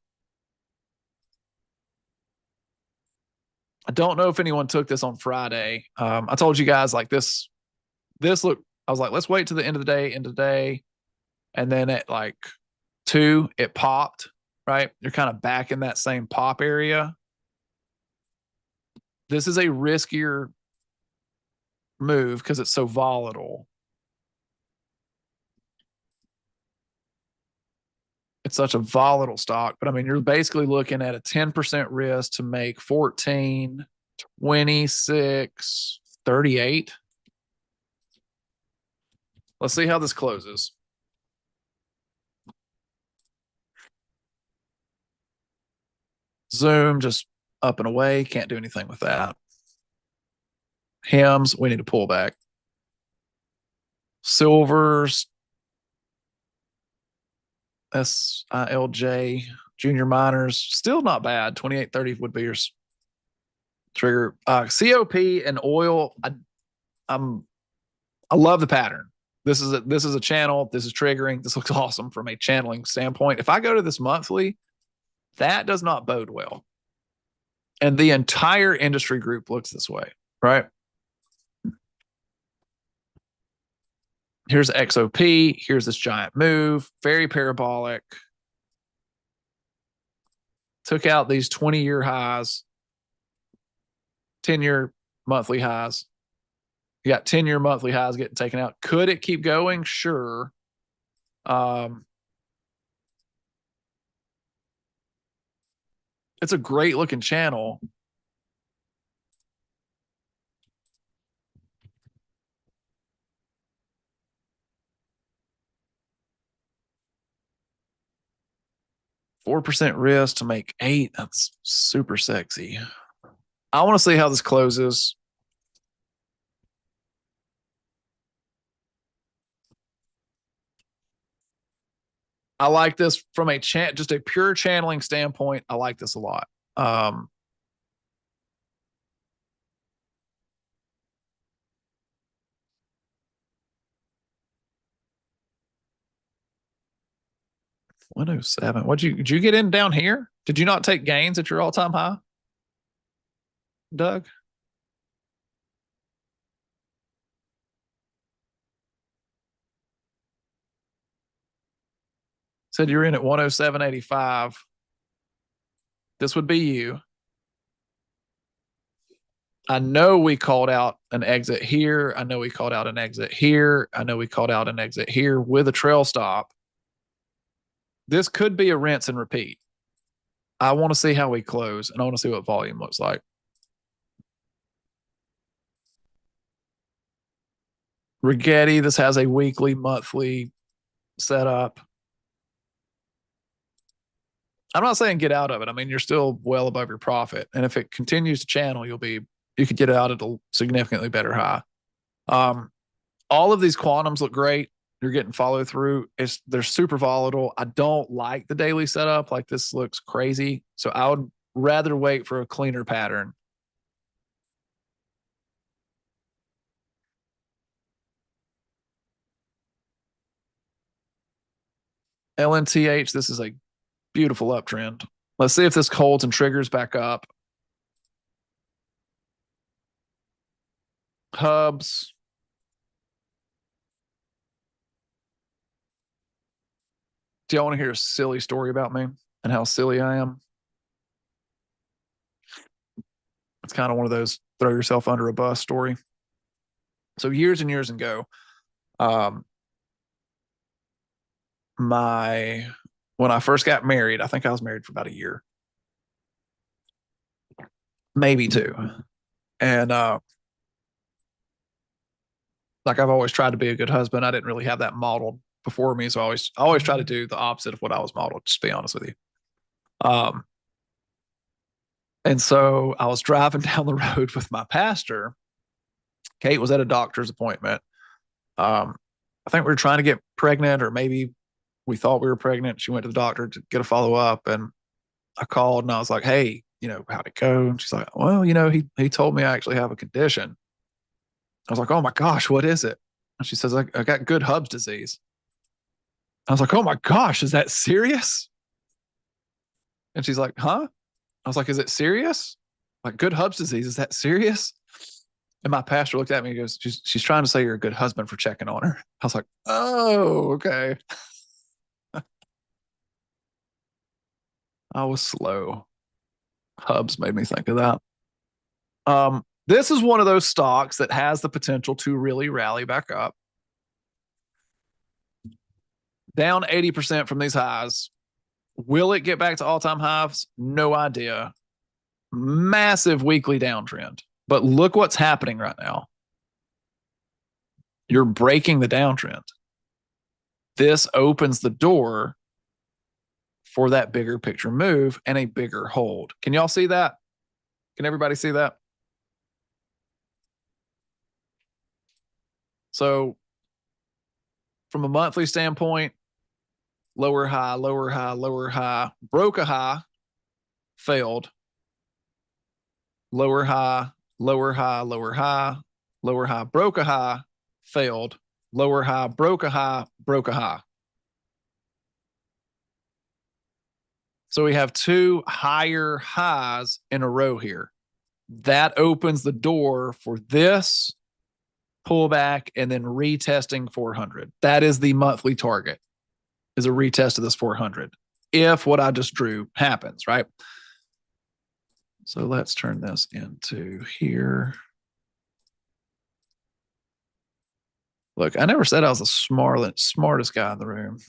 I don't know if anyone took this on Friday. I told you guys like this look, I was like, let's wait to the end of the day. And then at like 2, it popped, right? You're kind of back in that same pop area. This is a riskier move because it's so volatile. It's such a volatile stock, but I mean, you're basically looking at a 10% risk to make 14, 26, 38. Let's see how this closes. Zoom just up and away. Can't do anything with that. Hems, we need to pull back. Silvers, SILJ, junior miners, still not bad. 28.30 would be your trigger. COP and oil. I love the pattern. This is a channel. This is triggering. This looks awesome from a channeling standpoint. If I go to this monthly, that does not bode well. And the entire industry group looks this way, right? Here's XOP. Here's this giant move, very parabolic. Took out these 20-year highs, 10-year monthly highs. You got 10-year monthly highs getting taken out. Could it keep going? Sure. It's a great looking channel. %4 risk to make 8. That's super sexy. I want to see how this closes. I like this from just a pure channeling standpoint. I like this a lot. 107. Did you get in down here? Did you not take gains at your all-time high, Doug? Said you're in at 107.85. This would be you. I know we called out an exit here. I know we called out an exit here. I know we called out an exit here with a trail stop. This could be a rinse and repeat. I want to see how we close, and I want to see what volume looks like. Rigetti, this has a weekly, monthly setup. I'm not saying get out of it. I mean, you're still well above your profit. And if it continues to channel, you could get out at a significantly better high. All of these quantums look great. You're getting follow through. They're super volatile. I don't like the daily setup. Like this looks crazy. So I would rather wait for a cleaner pattern. LNTH, this is a beautiful uptrend. Let's see if this holds and triggers back up. Hubs. Do y'all want to hear a silly story about me and how silly I am? It's kind of one of those throw yourself under a bus story. So years and years ago, when I first got married, I think I was married for about a year, maybe 2. And like I've always tried to be a good husband. I didn't really have that modeled before me. So I always try to do the opposite of what I was modeled, just to be honest with you. And so I was driving down the road with my pastor. Kate was at a doctor's appointment. I think we were trying to get pregnant or maybe we thought we were pregnant. She went to the doctor to get a follow up, and I called and I was like, "Hey, how'd it go?" And she's like, "Well, he told me I actually have a condition." I was like, "Oh my gosh, what is it?" And she says, I got good Hub's disease." I was like, "Oh my gosh, is that serious?" And she's like, "Huh?" I was like, "Is it serious? Like good Hub's disease? Is that serious?" And my pastor looked at me and goes, she's trying to say you're a good husband for checking on her. I was like, "Oh, okay." I was slow. Hubs made me think of that. This is one of those stocks that has the potential to really rally back up. Down 80% from these highs. Will it get back to all-time highs? No idea. Massive weekly downtrend. But look what's happening right now. You're breaking the downtrend. This opens the door for that bigger picture move and a bigger hold. Can y'all see that? Can everybody see that? So from a monthly standpoint, lower high, lower high, lower high, broke a high, failed. Lower high, lower high, lower high, lower high, broke a high, failed. Lower high, broke a high, broke a high. So we have two higher highs in a row here. That opens the door for this pullback and then retesting 400. That is the monthly target, is a retest of this 400. If what I just drew happens, right? So let's turn this into here. Look, I never said I was the smartest guy in the room.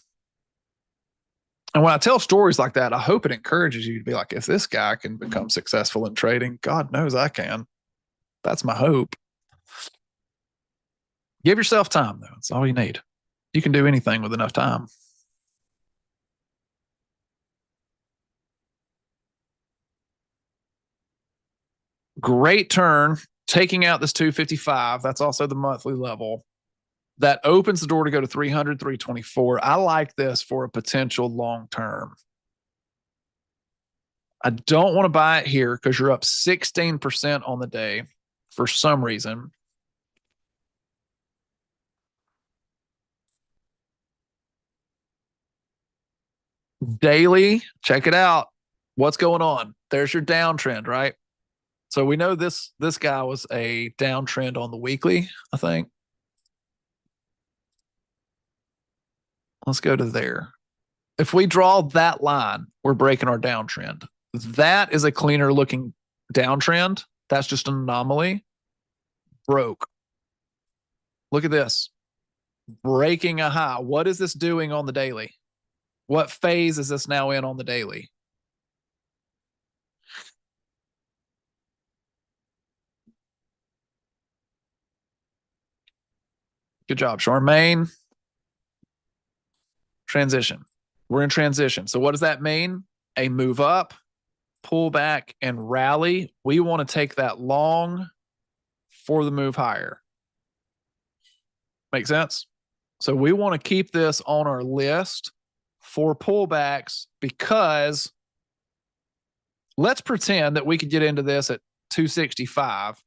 And when I tell stories like that, I hope it encourages you to be like, if this guy can become successful in trading, God knows I can. That's my hope. Give yourself time, though. That's all you need. You can do anything with enough time. Great turn, taking out this 255. That's also the monthly level. That opens the door to go to 300, 324. I like this for a potential long term. I don't want to buy it here because you're up 16% on the day for some reason. Daily, check it out. What's going on? There's your downtrend, right? So we know this guy was a downtrend on the weekly, I think. Let's go to there. If we draw that line, we're breaking our downtrend. That is a cleaner looking downtrend. That's just an anomaly. Broke. Look at this. Breaking a high. What is this doing on the daily? What phase is this now in on the daily? Good job, Charmaine. Transition. We're in transition. So what does that mean? A move up, pull back, and rally. We want to take that long for the move higher. Make sense? So we want to keep this on our list for pullbacks because let's pretend that we could get into this at 265.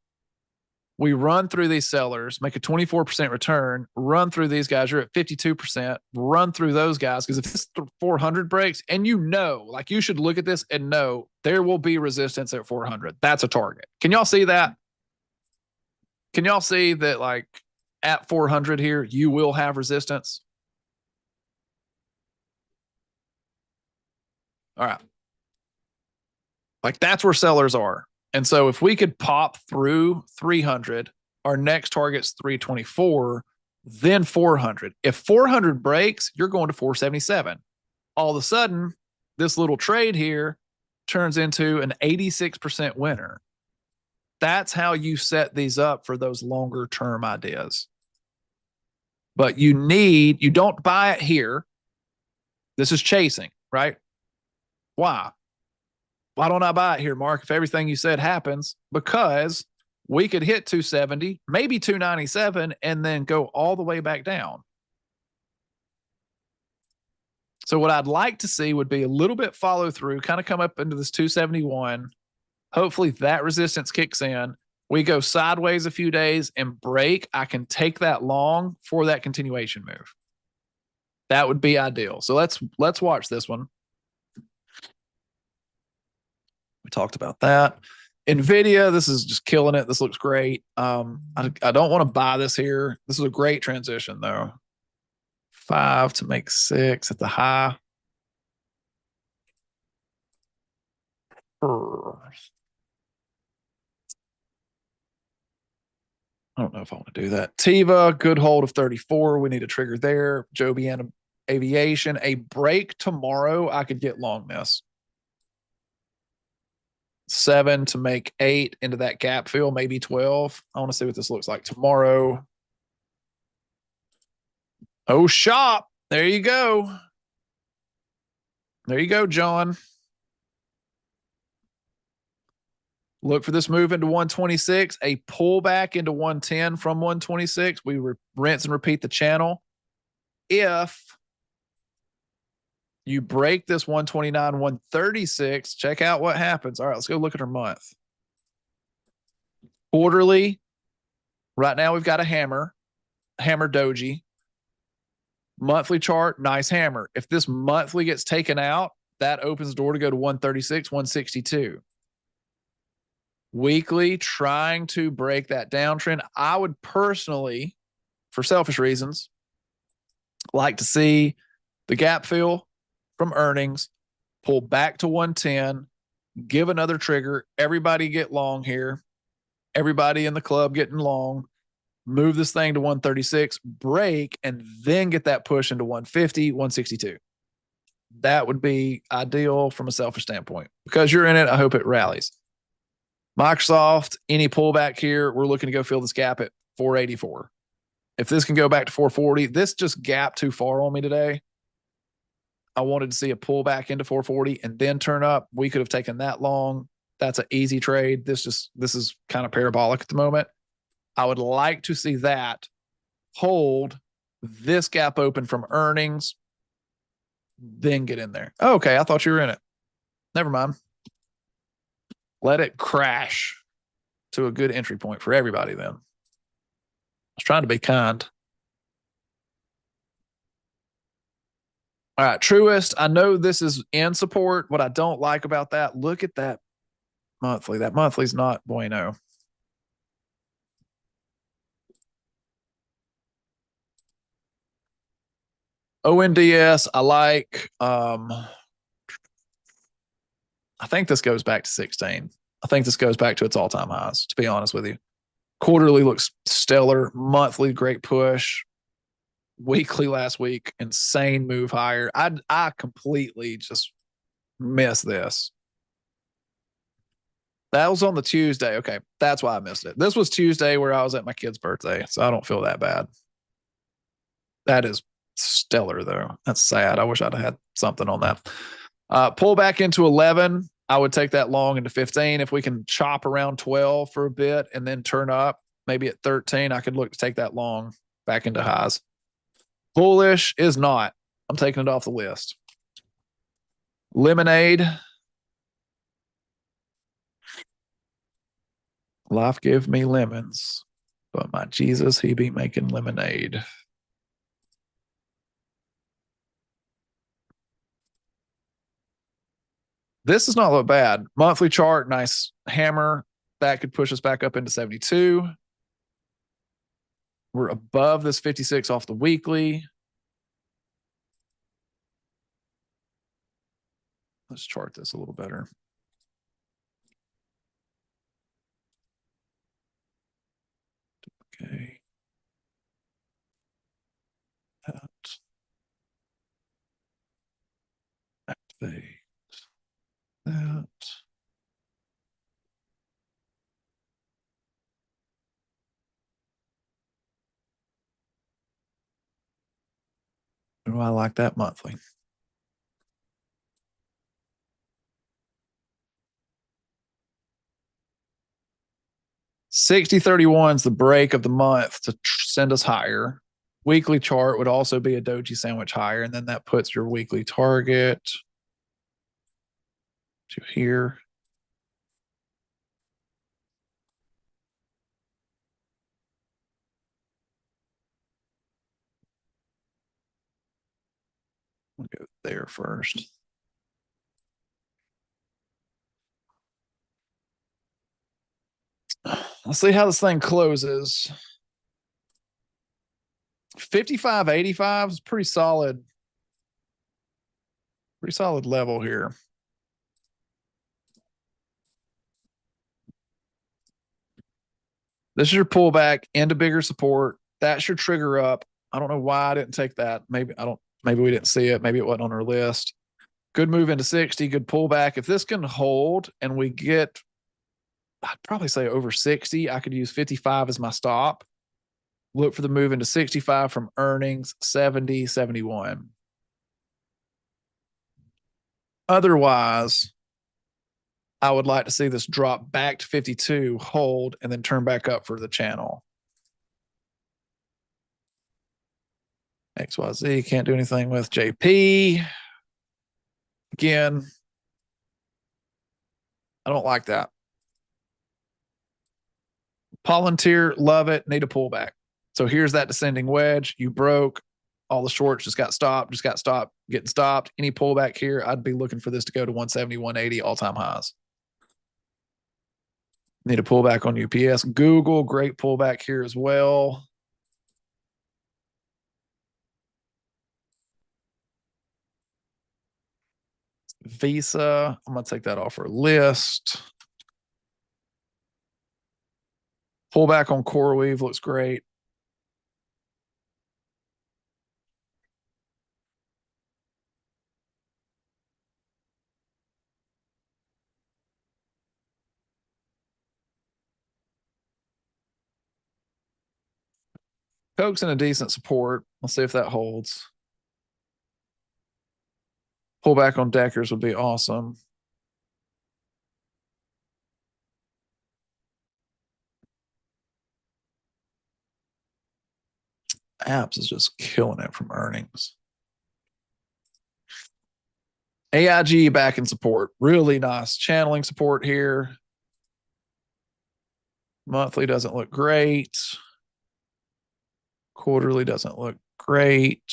We run through these sellers, make a 24% return, run through these guys. You're at 52%, run through those guys. Because if this 400 breaks, and like you should look at this and know there will be resistance at 400. That's a target. Can y'all see that? Can y'all see that like at 400 here, you will have resistance? All right. Like that's where sellers are. And so if we could pop through 300, our next target's 324, then 400. If 400 breaks, you're going to 477. All of a sudden, this little trade here turns into an 86% winner. That's how you set these up for those longer term ideas. But you don't buy it here. This is chasing, right? Why? Why don't I buy it here, Mark, if everything you said happens? Because we could hit 270, maybe 297, and then go all the way back down. So what I'd like to see would be a little bit follow through, kind of come up into this 271. Hopefully that resistance kicks in. We go sideways a few days and break. I can take that long for that continuation move. That would be ideal. So let's watch this one. We talked about that. NVIDIA, this is just killing it. This looks great. I don't want to buy this here. This is a great transition though. 5 to make 6 at the high. I don't know if I want to do that. Tiva, good hold of 34. We need a trigger there. Joby Aviation, a break tomorrow. I could get long this. 7 to make 8 into that gap fill, maybe 12. I want to see what this looks like tomorrow. Oh, shop. There you go. There you go, John. Look for this move into 126, a pullback into 110 from 126. We rinse and repeat the channel. If you break this 129, 136, check out what happens. All right, let's go look at our month. Quarterly, right now we've got a hammer doji. Monthly chart, nice hammer. If this monthly gets taken out, that opens the door to go to 136, 162. Weekly, trying to break that downtrend. I would personally, for selfish reasons, like to see the gap fill from earnings, pull back to 110, give another trigger, everybody get long here, everybody in the club getting long, move this thing to 136, break, and then get that push into 150, 162. That would be ideal from a selfish standpoint. Because you're in it, I hope it rallies. Microsoft, any pullback here, we're looking to go fill this gap at 484. If this can go back to 440, this just gapped too far on me today. I wanted to see a pullback into 440 and then turn up. We could have taken that long. That's an easy trade. This is kind of parabolic at the moment. I would like to see that hold this gap open from earnings, then get in there. Okay, I thought you were in it. Never mind. Let it crash to a good entry point for everybody then. I was trying to be kind. All right, Truist. I know this is in support. What I don't like about that, look at that monthly. That monthly's not bueno. ONDS, I like. I think this goes back to 16. I think this goes back to its all-time highs, to be honest with you. Quarterly looks stellar. Monthly, great push. Weekly last week, insane move higher. I completely just missed this. That was on the Tuesday. Okay, that's why I missed it. This was Tuesday where I was at my kid's birthday, so I don't feel that bad. That is stellar, though. That's sad. I wish I'd have had something on that. Pull back into 11. I would take that long into 15. If we can chop around 12 for a bit and then turn up, maybe at 13, I could look to take that long back into highs. Bullish is not. I'm taking it off the list. Lemonade. Life give me lemons, but my Jesus, he be making lemonade. This does not look bad. Monthly chart, nice hammer. That could push us back up into 72. We're above this 56 off the weekly. Let's chart this a little better. Okay. Activate that. Oh, I like that monthly. $60.31 is the break of the month to send us higher. Weekly chart would also be a doji sandwich higher, and then that puts your weekly target to here. We'll go there first. Let's see how this thing closes. 55.85 is pretty solid. Pretty solid level here. This is your pullback into bigger support. That's your trigger up. I don't know why I didn't take that. Maybe we didn't see it. Maybe it wasn't on our list. Good move into 60, good pullback. If this can hold and we get, I'd probably say over 60, I could use 55 as my stop. Look for the move into 65 from earnings, 70, 71. Otherwise, I would like to see this drop back to 52, hold, and then turn back up for the channel. XYZ can't do anything with JP. Again, I don't like that. Palantir, love it, need a pullback. So here's that descending wedge. You broke. All the shorts just got stopped, getting stopped. Any pullback here, I'd be looking for this to go to 170, 180 all-time highs. Need a pullback on UPS. Google, great pullback here as well. Visa, I'm going to take that off our list. Pullback on CoreWeave looks great. Coke's in a decent support. Let's see if that holds. Pullback on Deckers would be awesome. Apps is just killing it from earnings. AIG back in support. Really nice channeling support here. Monthly doesn't look great. Quarterly doesn't look great.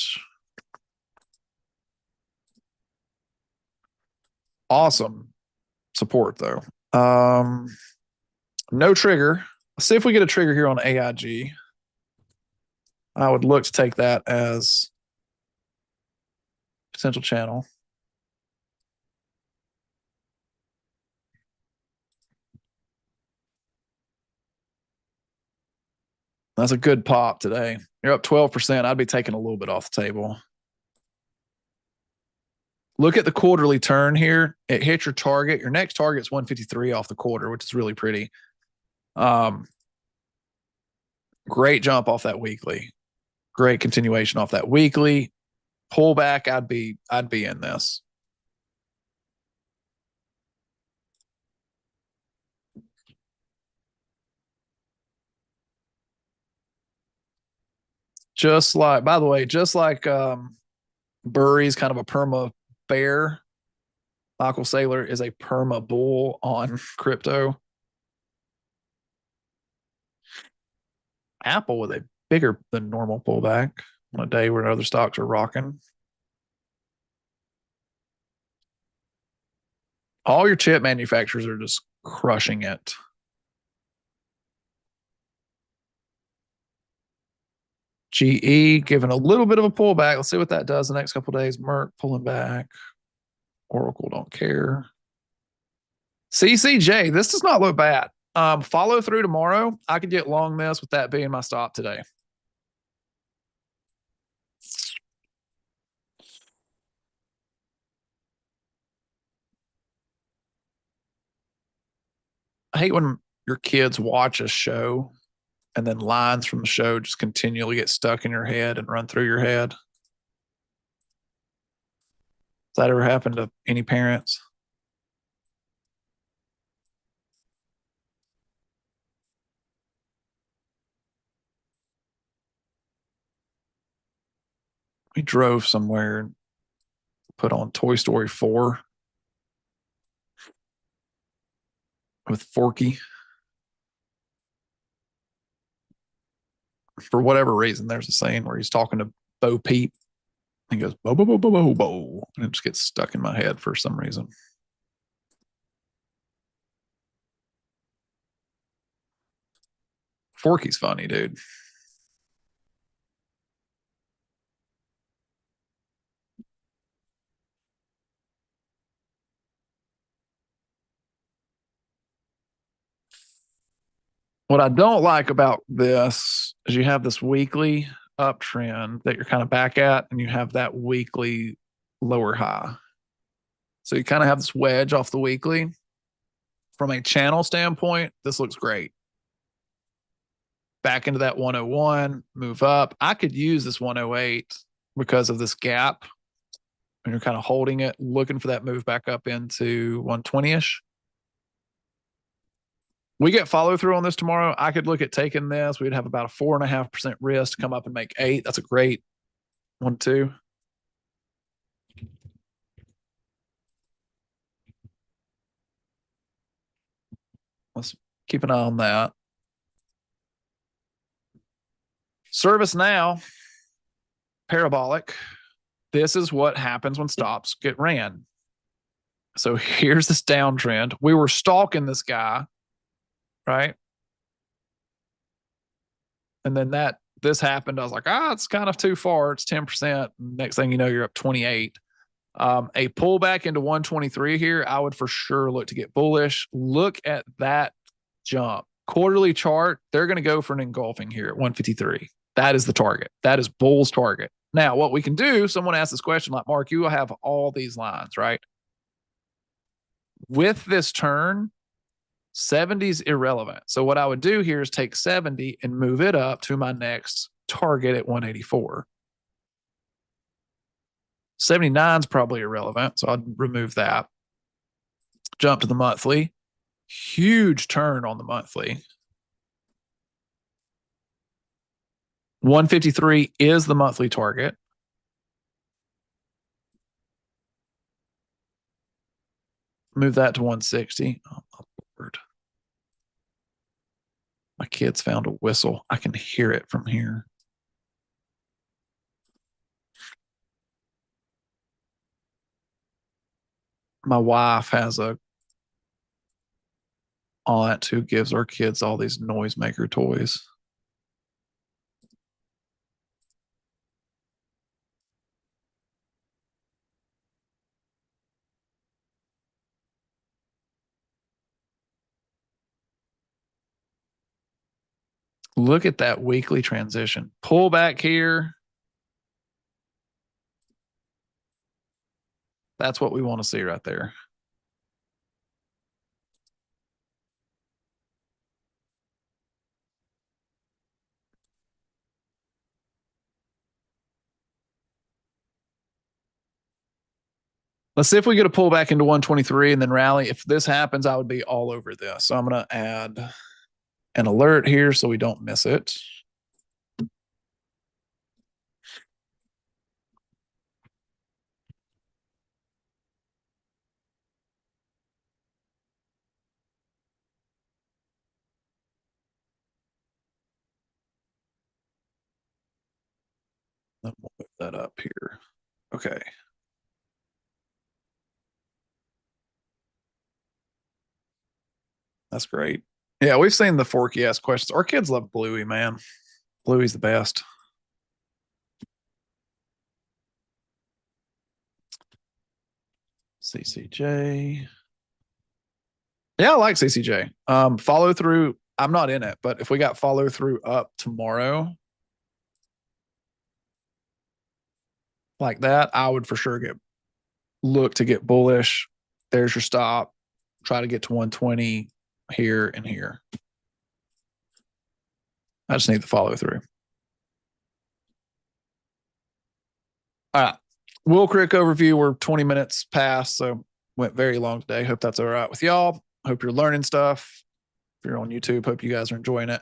Awesome support though. No trigger. Let's see if we get a trigger here on AIG. I would look to take that as potential channel. That's a good pop today. You're up 12%. I'd be taking a little bit off the table. Look at the quarterly turn here. It hit your target. Your next target is 153 off the quarter, which is really pretty. Great jump off that weekly. Great continuation off that weekly. Pullback, I'd be in this. Just like, by the way, just like Burry's kind of a perma bear, Michael Saylor is a perma bull on crypto. Apple with a bigger than normal pullback on a day where other stocks are rocking. All your chip manufacturers are just crushing it. GE giving a little bit of a pullback. Let's see what that does the next couple of days. Merck pulling back. Oracle don't care. CCJ, this does not look bad. Follow through tomorrow. I could get long this with that being my stop today. I hate when your kids watch a show and then lines from the show just continually get stuck in your head and run through your head. Has that ever happened to any parents? We drove somewhere, put on Toy Story 4 with Forky. For whatever reason, there's a saying where he's talking to Bo Peep. He goes, Bo, Bo, Bo, Bo, Bo, Bo. And it just gets stuck in my head for some reason. Forky's funny, dude. What I don't like about this is you have this weekly uptrend that you're kind of back at, and you have that weekly lower high. So you kind of have this wedge off the weekly. From a channel standpoint, this looks great. Back into that 101, move up. I could use this 108 because of this gap. And you're kind of holding it, looking for that move back up into 120-ish. We get follow through on this tomorrow. I could look at taking this. We'd have about a 4.5% risk to come up and make 8. That's a great 1-2. Let's keep an eye on that. ServiceNow, parabolic. This is what happens when stops get ran. So here's this downtrend. We were stalking this guy, right? And then this happened. I was like, it's kind of too far. It's 10%. Next thing you know, you're up 28. A pullback into 123 here, I would for sure look to get bullish. Look at that jump. Quarterly chart, they're going to go for an engulfing here at 153. That is the target. That is bull's target. Now, what we can do, someone asked this question like, Mark, you will have all these lines, right? With this turn, 70 is irrelevant. So what I would do here is take 70 and move it up to my next target at 184. 79 is probably irrelevant, so I'd remove that. Jump to the monthly. Huge turn on the monthly. 153 is the monthly target. Move that to 160. Oh, Lord. My kids found a whistle. I can hear it from here. My wife has a aunt who gives our kids all these noisemaker toys. Look at that weekly transition. Pull back here. That's what we want to see right there. Let's see if we get a pull back into 123 and then rally. If this happens, I would be all over this. So I'm going to add an alert here so we don't miss it. Then we'll move that up here. Okay. That's great. Yeah, we've seen the Forky ask questions. Our kids love Bluey, man. Bluey's the best. CCJ. Yeah, I like CCJ. Follow through. I'm not in it, but if we got follow through up tomorrow like that, I would for sure look to get bullish. There's your stop. Try to get to 120 here and here. I just need the follow through. All right. Wool Creek overview. We're 20 minutes past, so went very long today. Hope that's all right with y'all. Hope you're learning stuff. If you're on YouTube, hope you guys are enjoying it.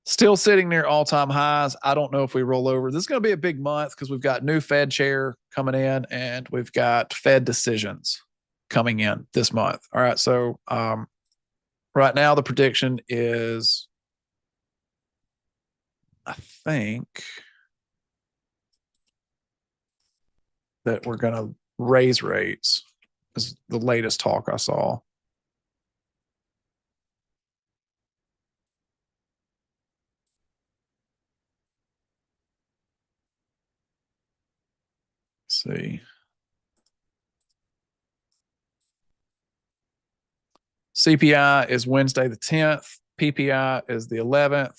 Still sitting near all-time highs. I don't know if we roll over. This is going to be a big month because we've got new Fed chair coming in and we've got Fed decisions coming in this month. All right. So right now the prediction is, I think that we're going to raise rates is the latest talk I saw. Let's see. CPI is Wednesday the 10th. PPI is the 11th.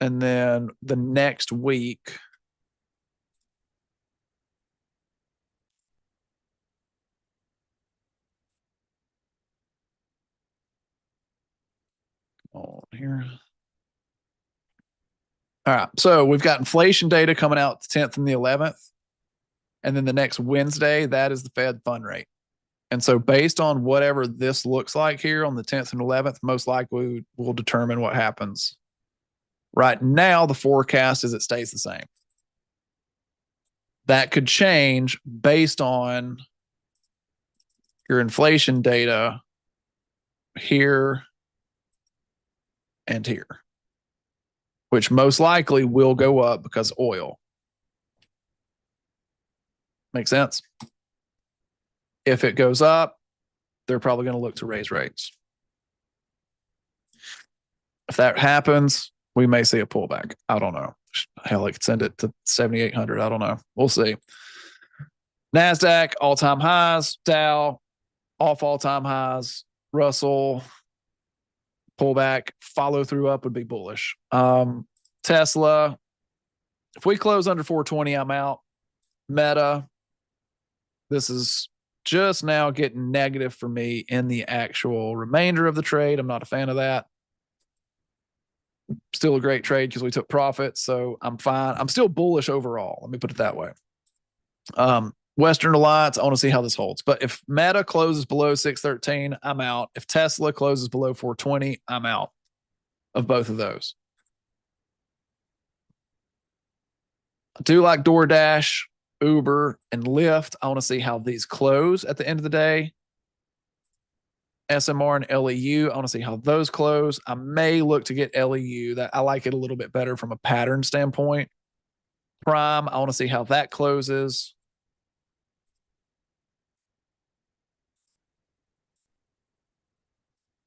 And then the next week, on here. All right. So we've got inflation data coming out the 10th and the 11th. And then the next Wednesday, that is the Fed fund rate. And so based on whatever this looks like here on the 10th and 11th, most likely we'll determine what happens. Right now, the forecast is it stays the same. That could change based on your inflation data here and here, which most likely will go up because oil. Make sense? If it goes up, they're probably going to look to raise rates. If that happens, we may see a pullback. I don't know. Hell, I could send it to 7,800. I don't know. We'll see. NASDAQ, all-time highs. Dow, off all-time highs. Russell, pullback. Follow through up would be bullish. Tesla, if we close under 420, I'm out. Meta, this is just now getting negative for me in the actual remainder of the trade. I'm not a fan of that. Still a great trade because we took profits, so I'm fine. I'm still bullish overall. Let me put it that way. Western Alliance, I want to see how this holds. But if Meta closes below 613, I'm out. If Tesla closes below 420, I'm out of both of those. I do like DoorDash, Uber, and Lyft. I want to see how these close at the end of the day. SMR and LEU, I want to see how those close. I may look to get LEU. That I like it a little bit better from a pattern standpoint. Prime, I want to see how that closes.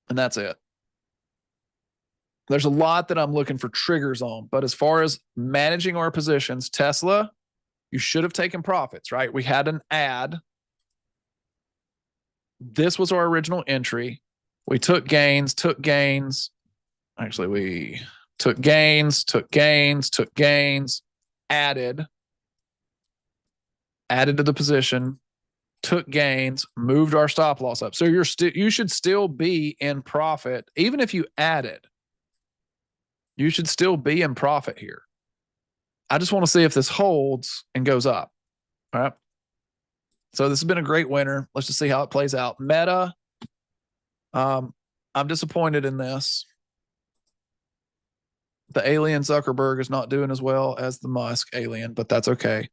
And that's it. There's a lot that I'm looking for triggers on, but as far as managing our positions, Tesla, you should have taken profits, right? We had an ad. This was our original entry. We took gains. Actually, we took gains, added to the position, took gains, moved our stop loss up. So you should still be in profit. Even if you added, you should still be in profit here. I just want to see if this holds and goes up. All right. So this has been a great winter. Let's just see how it plays out. Meta, I'm disappointed in this. The alien Zuckerberg is not doing as well as the Musk alien, but that's okay.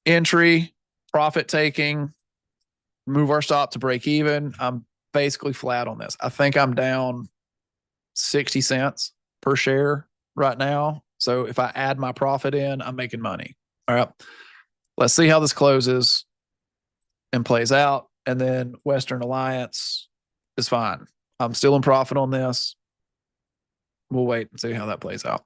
Entry, profit taking, move our stop to break even. I'm basically flat on this. I think I'm down 60 cents per share right now. So if I add my profit in, I'm making money. All right. Let's see how this closes and plays out. And then Western Alliance is fine. I'm still in profit on this. We'll wait and see how that plays out.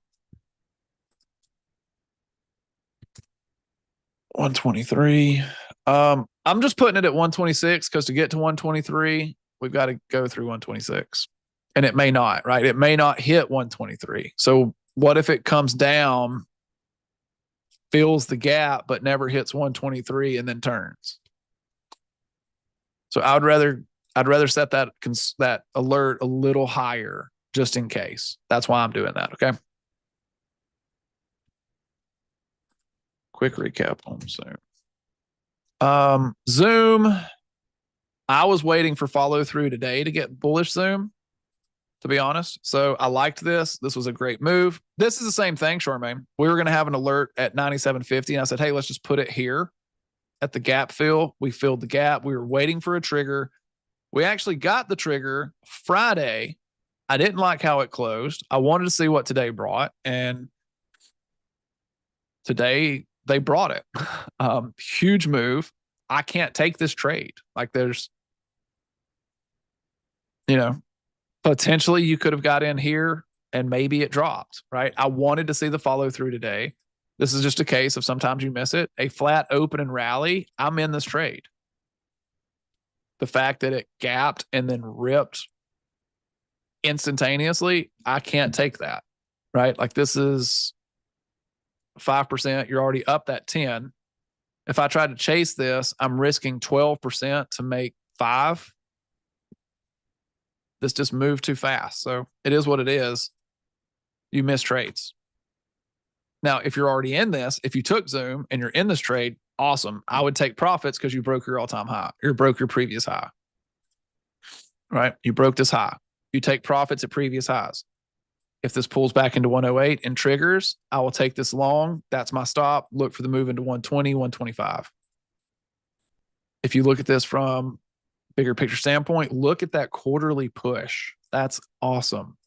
123. I'm just putting it at 126 because to get to 123, we've got to go through 126. And it may not, right? It may not hit 123. So what if it comes down, fills the gap, but never hits 123 and then turns? So I'd rather set that alert a little higher just in case. That's why I'm doing that. Okay. Quick recap on Zoom. Zoom, I was waiting for follow through today to get bullish zoom, to be honest. So I liked this. This was a great move. This is the same thing, Charmaine. We were going to have an alert at 97.50. And I said, hey, let's just put it here at the gap fill. We filled the gap. We were waiting for a trigger. We actually got the trigger Friday. I didn't like how it closed. I wanted to see what today brought. And today they brought it. Huge move. I can't take this trade. Like there's, potentially you could have got in here and maybe it dropped, right? I wanted to see the follow through today. This is just a case of sometimes you miss it. A flat open and rally, I'm in this trade. The fact that it gapped and then ripped instantaneously, I can't take that, right? Like this is 5%. You're already up that 10. If I try to chase this, I'm risking 12% to make 5. This just moved too fast. So it is what it is. You miss trades. Now, if you're already in this, if you took Zoom and you're in this trade, awesome. I would take profits because you broke your all-time high. You broke your previous high, right? You broke this high. You take profits at previous highs. If this pulls back into 108 and triggers, I will take this long. That's my stop. Look for the move into 120, 125. If you look at this from bigger picture standpoint, look at that quarterly push. That's awesome.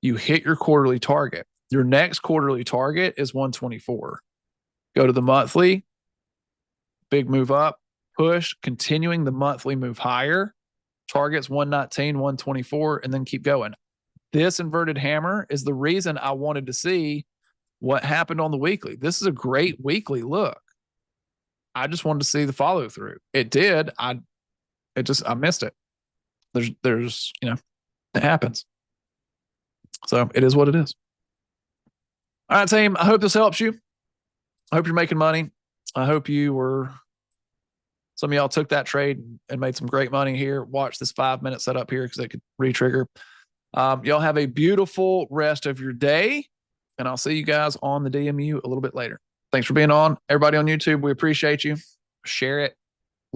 You hit your quarterly target. Your next quarterly target is 124. Go to the monthly, big move up, push, continuing the monthly move higher. Targets 119, 124, and then keep going. This inverted hammer is the reason I wanted to see what happened on the weekly. This is a great weekly look. I just wanted to see the follow through. It did. I missed it. There's, it happens. So it is what it is. All right, team. I hope this helps you. I hope you're making money. I hope some of y'all took that trade and made some great money here. Watch this 5-minute setup here because it could re-trigger. Y'all have a beautiful rest of your day, and I'll see you guys on the DMU a little bit later. Thanks for being on. Everybody on YouTube, we appreciate you. Share it.